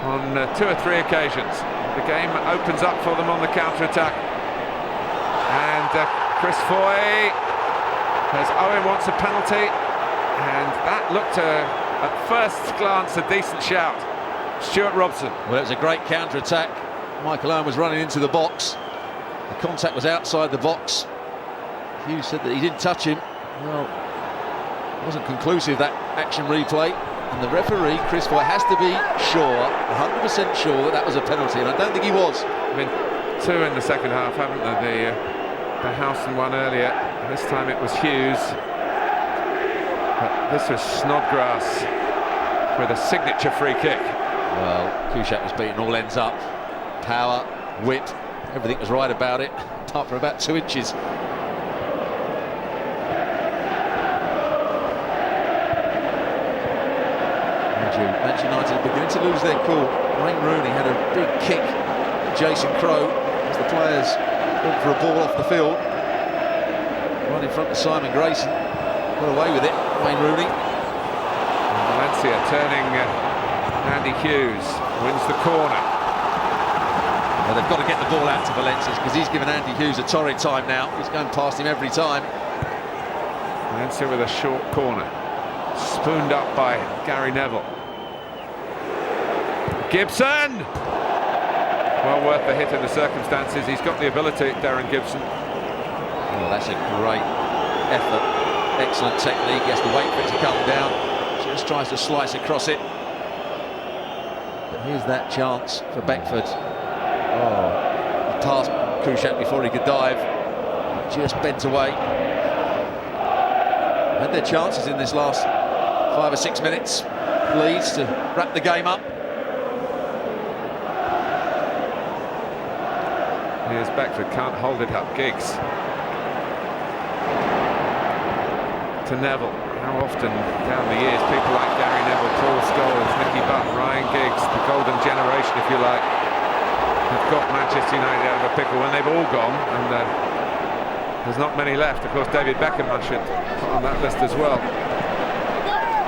on 2 or 3 occasions. The game opens up for them on the counter-attack. And Chris Foy, as Owen wants a penalty, and that looked at first glance a decent shout. Stuart Robson. Well, it was a great counter-attack. Michael Owen was running into the box. The contact was outside the box. Hughes said that he didn't touch him. Well, it wasn't conclusive, that action replay. And the referee, Chris Foy, has to be sure, 100% sure that that was a penalty, and I don't think he was. I mean, 2 in the second half, haven't they? The Howson one earlier. This time it was Hughes. But this was Snodgrass with a signature free kick. Well, Kuszczak was beating all ends up. Power, width, everything was right about it, apart from about 2 inches. Manchester United are beginning to lose their cool. Wayne Rooney had a big kick at Jason Crowe as the players went for a ball off the field. Right in front of Simon Grayson. Got away with it, Wayne Rooney. And Valencia turning Andy Hughes, wins the corner. Well, they've got to get the ball out to Valencia because he's given Andy Hughes a torrid time now. He's going past him every time. Valencia with a short corner. Spooned up by Gary Neville. Gibson! Well worth the hit in the circumstances. He's got the ability, Darren Gibson. Well, that's a great effort. Excellent technique. He has to wait for it to come down. Just tries to slice across it. But here's that chance for Beckford. Oh, he passed Kuszczak before he could dive. Just bent away. Had their chances in this last 5 or 6 minutes. Leeds to wrap the game up. Here's Beckford, can't hold it up. Giggs. To Neville. How often down the years people like Gary Neville, Paul Scholes, Nicky Butt, Ryan Giggs, the golden generation if you like, have got Manchester United out of a pickle when they've all gone, and there's not many left. Of course, David Beckham I should put on that list as well.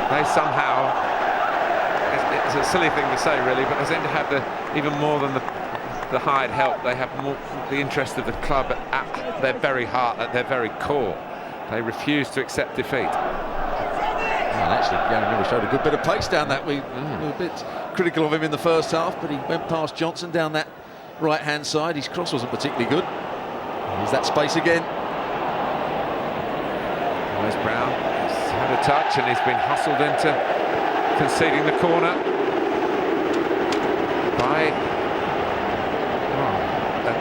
They somehow, it's a silly thing to say really, but they seem to have even more than the hired help, they have more the interest of the club at their very heart, at their very core. They refuse to accept defeat. Well, actually, Gary Neville showed a good bit of pace down that. We were a bit critical of him in the first half, but he went past Johnson down that right-hand side. His cross wasn't particularly good. Here's that space again. Where's Brown? He's had a touch and he's been hustled into conceding the corner by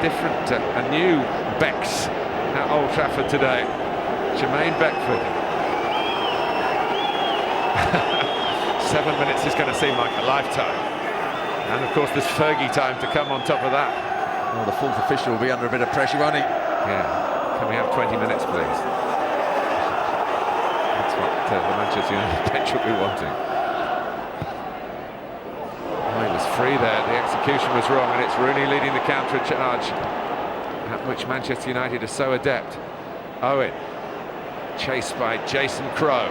a new Becks at Old Trafford today. Jermaine Beckford. 7 minutes is going to seem like a lifetime. And of course there's Fergie time to come on top of that. Well, the fourth official will be under a bit of pressure, won't he? Yeah. Can we have 20 minutes, please? That's what the Manchester United bench will be wanting. Oh, he was free there. The execution was wrong, and it's Rooney leading the counter-charge, at which Manchester United are so adept. Owen, chased by Jason Crowe.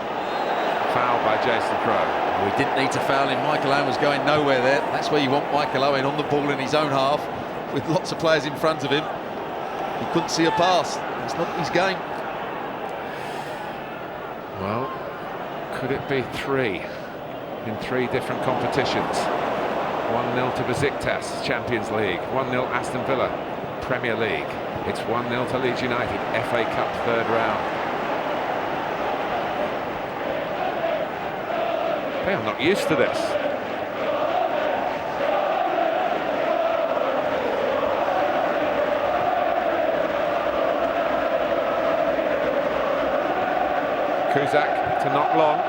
Foul by Jason Crowe. We didn't need to foul him. Michael Owen was going nowhere there. That's where you want Michael Owen, on the ball in his own half, with lots of players in front of him. He couldn't see a pass. It's not his game. Well, could it be 3 in 3 different competitions? 1-0 to Besiktas, Champions League. 1-0 Aston Villa, Premier League. It's 1-0 to Leeds United, FA Cup 3rd round. They are not used to this. Kuszczak to not long.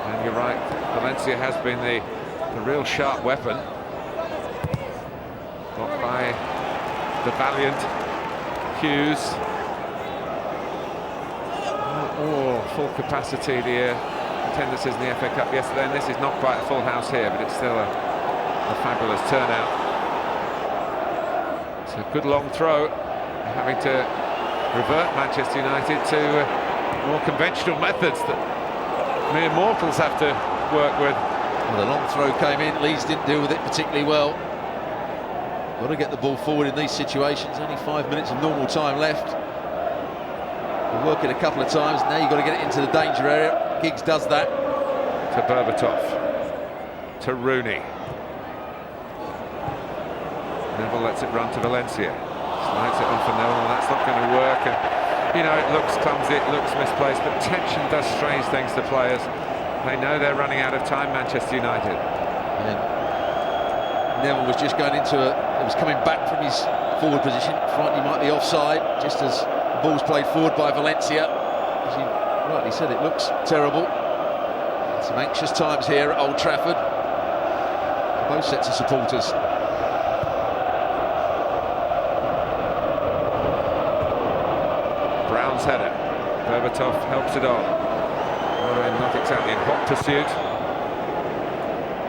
And You're right, Valencia has been the real sharp weapon. Blocked by the valiant Hughes. Full capacity, the attendances in the FA Cup yesterday, and this is not quite a full house here, but it's still a fabulous turnout. It's a good long throw, having to revert Manchester United to more conventional methods that mere mortals have to work with. Well, the long throw came in, Leeds didn't deal with it particularly well. Got to get the ball forward in these situations, only 5 minutes of normal time left. We'll work it a couple of times, now you've got to get it into the danger area. Giggs does that. To Berbatov, to Rooney. Neville lets it run to Valencia. Slides it on for Neville, and that's not going to work. And, you know, it looks clumsy, it looks misplaced, but tension does strange things to players. They know they're running out of time, Manchester United. And Neville was just going into it was coming back from his forward position. Frightened he might be offside, just as the ball's played forward by Valencia. As you rightly said, it looks terrible. Some anxious times here at Old Trafford for both sets of supporters. Brown's header. Berbatov helps it on. Not exactly in hot pursuit.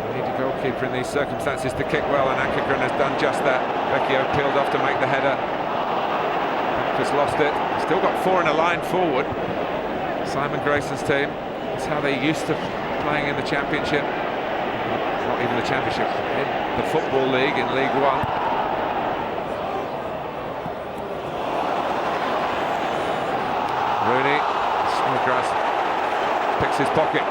We need a goalkeeper in these circumstances to kick well, and Akagren has done just that. Beckford peeled off to make the header. Has lost it. Still got 4 in a line forward. Simon Grayson's team. That's how they used to playing in the Championship. Not even the Championship, in the Football League, in League One. Rooney, Snodgrass picks his pocket.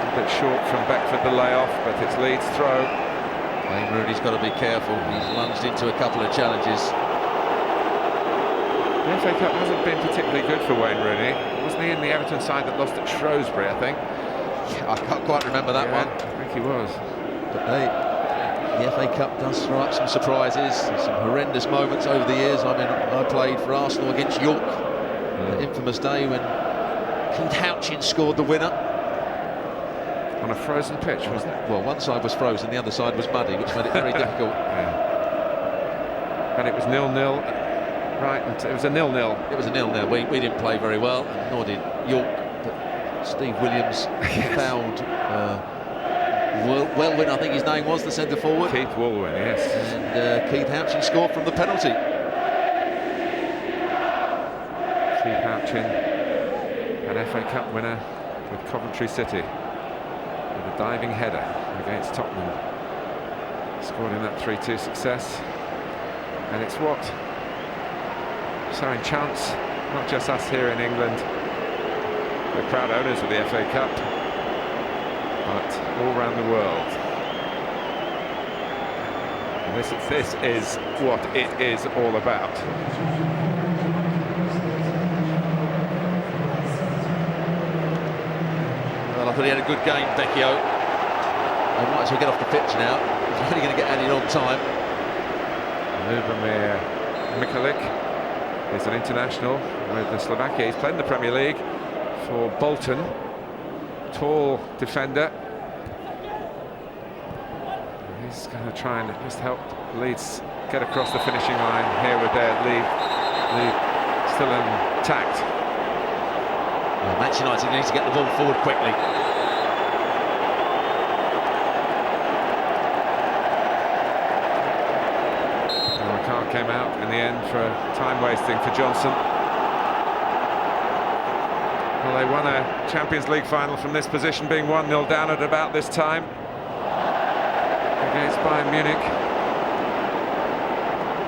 A bit short from Beckford, the layoff, but it's Leeds' throw. Wayne Rooney's got to be careful. He's lunged into a couple of challenges. The FA Cup hasn't been particularly good for Wayne Rooney. Wasn't he in the Everton side that lost at Shrewsbury, I think? Yeah, I can't quite remember that one. I think he was. But the FA Cup does throw up some surprises, some horrendous moments over the years. I mean, I played for Arsenal against York, the infamous day when Keith Houchin scored the winner. On a frozen pitch, wasn't it? Well, one side was frozen, the other side was muddy, which made it very difficult. Yeah. And it was 0-0. Right, it was a 0-0. It was a 0-0. We didn't play very well, nor did York. But Steve Williams fouled Welwyn, I think his name was, the centre forward. Keith Welwyn, yes. And Keith Houchin scored from the penalty. Keith Houchin, an FA Cup winner with Coventry City, with a diving header against Tottenham. Scored in that 3-2 success. And it's what so enchants not just us here in England, the proud owners of the FA Cup, but all around the world. And this is what it is all about. Well, I thought he had a good game, Beckford. He might as well get off the pitch now. He's only going to get added on time. Lubomir Mikalik is an international with the Slovakia. He's played in the Premier League for Bolton. Tall defender. He's going to try and just help Leeds get across the finishing line here with their lead still intact. Well, Manchester United needs to get the ball forward quickly. Came out in the end for time wasting for Johnson. Well, they won a Champions League final from this position, being 1-0 down at about this time against Bayern Munich.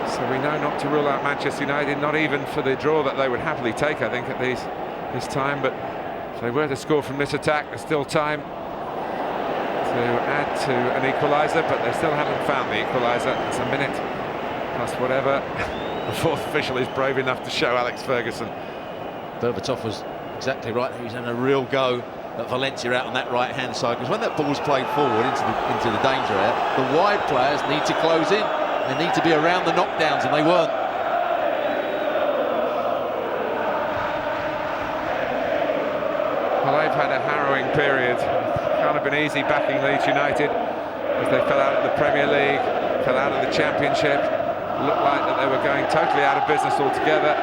So we know not to rule out Manchester United, not even for the draw that they would happily take, I think, at this time. But if they were to score from this attack, there's still time to add to an equaliser, but they still haven't found the equaliser. It's a minute plus whatever. The fourth official is brave enough to show Alex Ferguson. Berbatov was exactly right. He was having a real go at Valencia out on that right-hand side, because when that ball's played forward into the danger area, the wide players need to close in. They need to be around the knockdowns, and they weren't. period. Can't have been easy backing Leeds United as they fell out of the Premier League, fell out of the Championship. Looked like that they were going totally out of business altogether.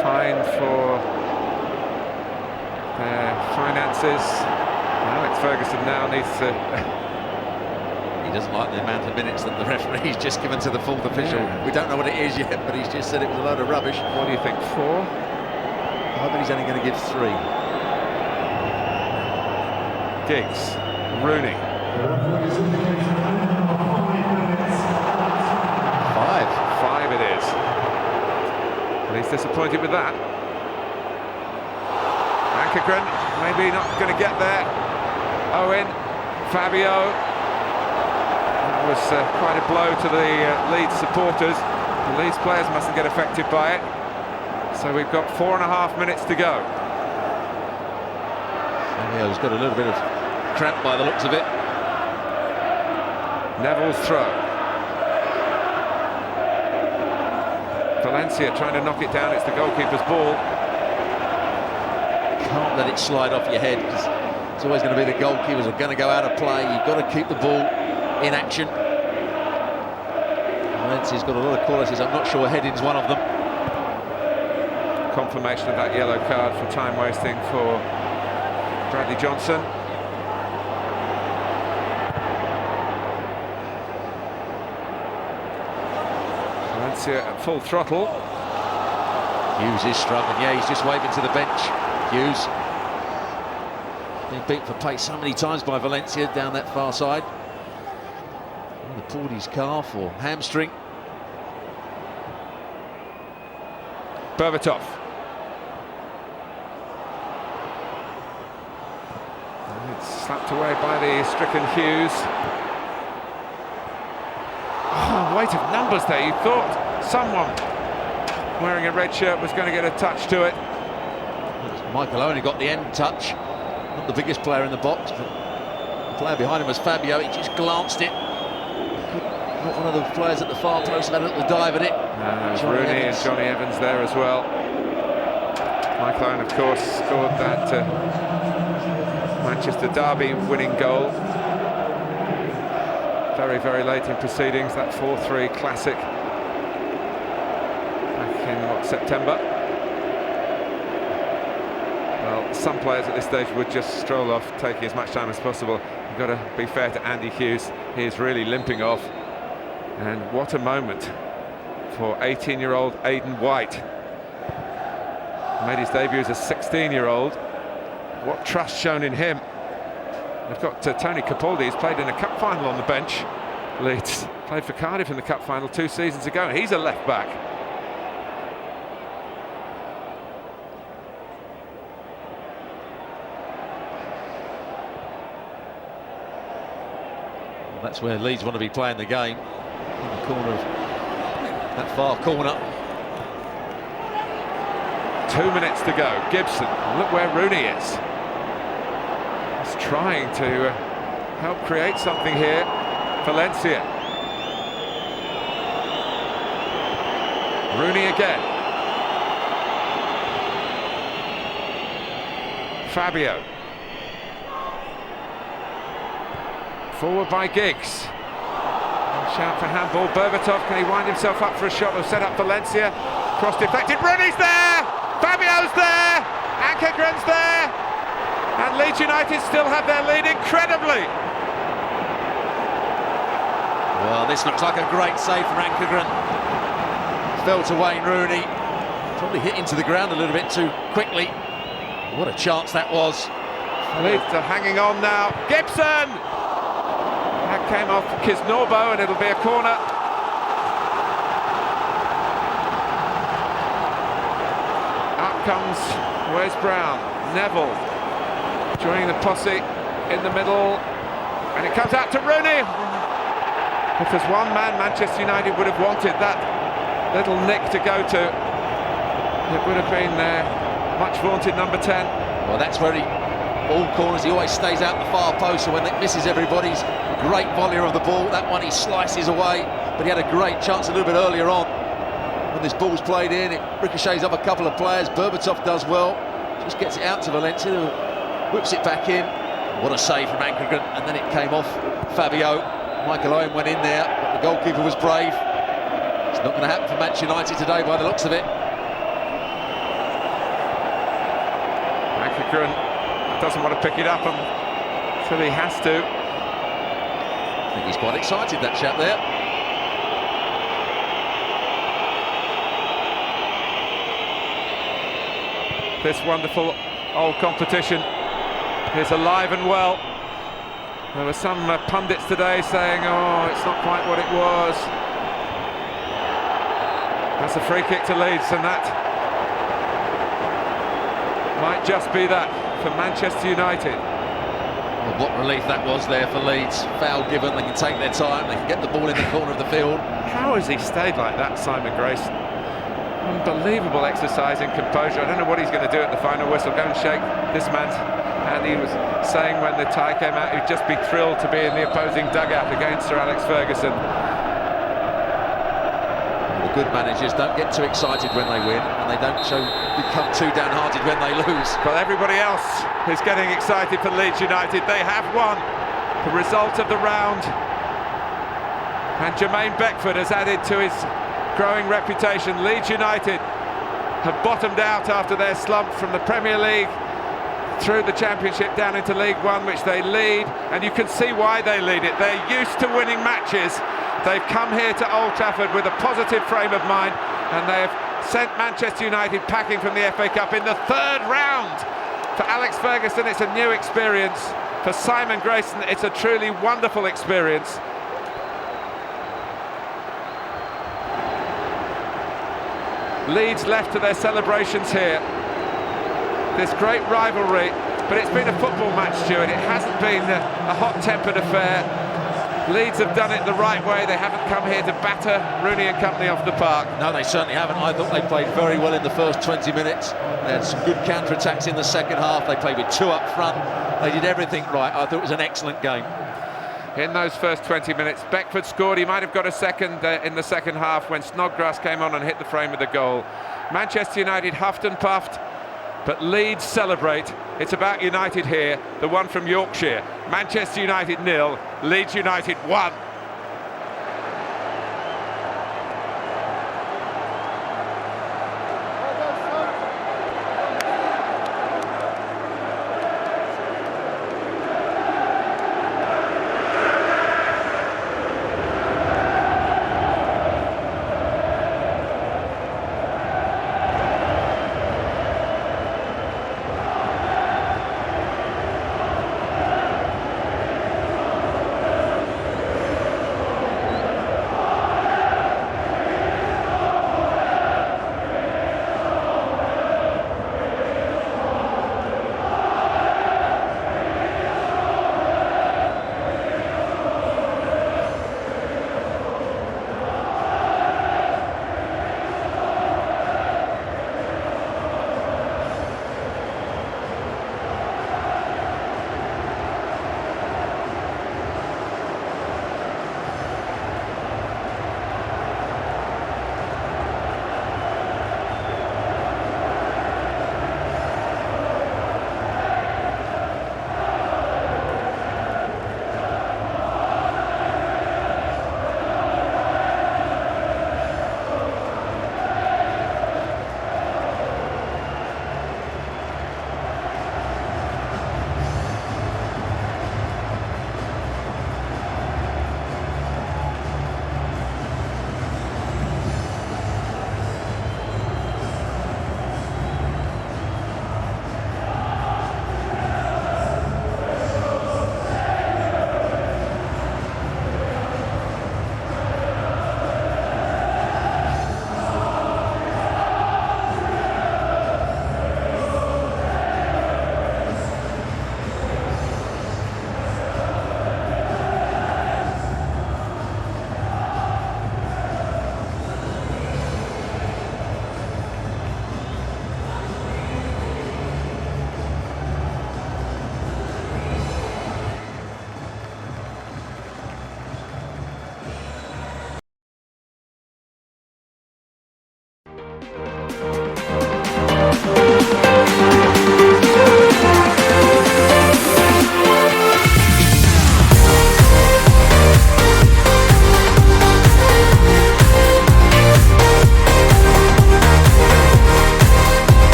Fined for their finances. Alex Ferguson now needs to... He doesn't like the amount of minutes that the referee's just given to the fourth official. We don't know what it is yet, but he's just said it was a load of rubbish. What do you think, 4? I bet he's only going to give 3. Giggs, Rooney. 5 it is. And he's disappointed with that. Ankegren maybe not going to get there. Owen, Fabio. That was quite a blow to the Leeds supporters. The Leeds players mustn't get affected by it. So we've got 4.5 minutes to go. Fabio's got a little bit of cramp by the looks of it. Neville's throw. Valencia trying to knock it down. It's the goalkeeper's ball. Can't let it slide off your head, because it's always going to be the goalkeepers are going to go out of play. You've got to keep the ball in action. Valencia's got a lot of qualities. I'm not sure heading's one of them. Confirmation of that yellow card for time wasting for Bradley Johnson. Valencia at full throttle. Hughes is struggling. Yeah, he's just waving to the bench. Hughes been beat for pace so many times by Valencia down that far side. He pulled his calf or hamstring. Berbatov. And it's slapped away by the stricken Hughes. Oh, weight of numbers there. You thought someone wearing a red shirt was going to get a touch to it. Michael only got the end touch. Not the biggest player in the box, but the player behind him was Fabio. He just glanced it. Not one of the players at the far post had a little dive at it. There's Rooney and Johnny Evans there as well. Michael Owen, of course, scored that Manchester Derby winning goal. Very, very late in proceedings, that 4-3 classic back in, September. Well, some players at this stage would just stroll off, taking as much time as possible. You've got to be fair to Andy Hughes. He is really limping off. And what a moment for 18-year-old Aidan White. He made his debut as a 16-year-old. What trust shown in him. They've got Tony Capaldi, who's played in a cup final on the bench. Leeds played for Cardiff in the cup final 2 seasons ago. He's a left back. Well, that's where Leeds want to be playing the game. In the corner of that far corner. 2 minutes to go. Gibson, look where Rooney is. He's trying to help create something here. Valencia. Rooney again. Fabio. Forward by Giggs. Shout for handball. Berbatov, can he wind himself up for a shot? We'll set up Valencia. Cross deflected. Rooney's there! Fabio's there! Ankegren's there! And Leeds United still have their lead incredibly. Well, this looks like a great save from Ankegren. Fell to Wayne Rooney. Probably hit into the ground a little bit too quickly. What a chance that was. Leeds are hanging on now. Gibson! That came off Kisnorbo and it'll be a corner. Up comes Wes Brown. Neville joining the posse in the middle. And it comes out to Rooney. If there's one man Manchester United would have wanted that little nick to go to, it would have been their much vaunted number 10. Well, that's where all corners, he always stays out the far post, so when it misses everybody's great volleyer of the ball. That one he slices away, but he had a great chance a little bit earlier on. When this ball's played in, it ricochets off a couple of players. Berbatov does well. just gets it out to Valencia, who whips it back in. What a save from Aggregate, and then it came off Fabio. Michael Owen went in there, but the goalkeeper was brave. It's not going to happen for Manchester United today by the looks of it. Aggregate doesn't want to pick it up until he has to. I think he's quite excited, that chap there. This wonderful old competition is alive and well. There were some pundits today saying, oh, it's not quite what it was. That's a free kick to Leeds, and that might just be that for Manchester United. Well, what relief that was there for Leeds. Foul given, they can take their time, they can get the ball in the corner of the field. How has he stayed like that, Simon Grayson? Unbelievable exercise in composure. I don't know what he's going to do at the final whistle. Go and shake this man's hand. He was saying when the tie came out he'd just be thrilled to be in the opposing dugout against Sir Alex Ferguson. The good managers don't get too excited when they win, and they don't become too downhearted when they lose. But everybody else is getting excited for Leeds United. They have won the result of the round, and Jermaine Beckford has added to his growing reputation. Leeds United have bottomed out after their slump from the Premier League through the Championship down into League One, which they lead, and you can see why they lead it. They're used to winning matches. They've come here to Old Trafford with a positive frame of mind, and they've sent Manchester United packing from the FA Cup in the third round. For Alex Ferguson, it's a new experience. For Simon Grayson, it's a truly wonderful experience. Leeds left to their celebrations here. This great rivalry, but it's been a football match, Stuart. It hasn't been a hot-tempered affair. Leeds have done it the right way. They haven't come here to batter Rooney and company off the park. No, they certainly haven't. I thought they played very well in the first 20 minutes. They had some good counter-attacks in the second half. They played with two up front. They did everything right. I thought it was an excellent game. In those first 20 minutes, Beckford scored. He might have got a second in the second half when Snodgrass came on and hit the frame of the goal. Manchester United huffed and puffed, but Leeds celebrate. It's about United here, the one from Yorkshire. Manchester United 0, Leeds United 1.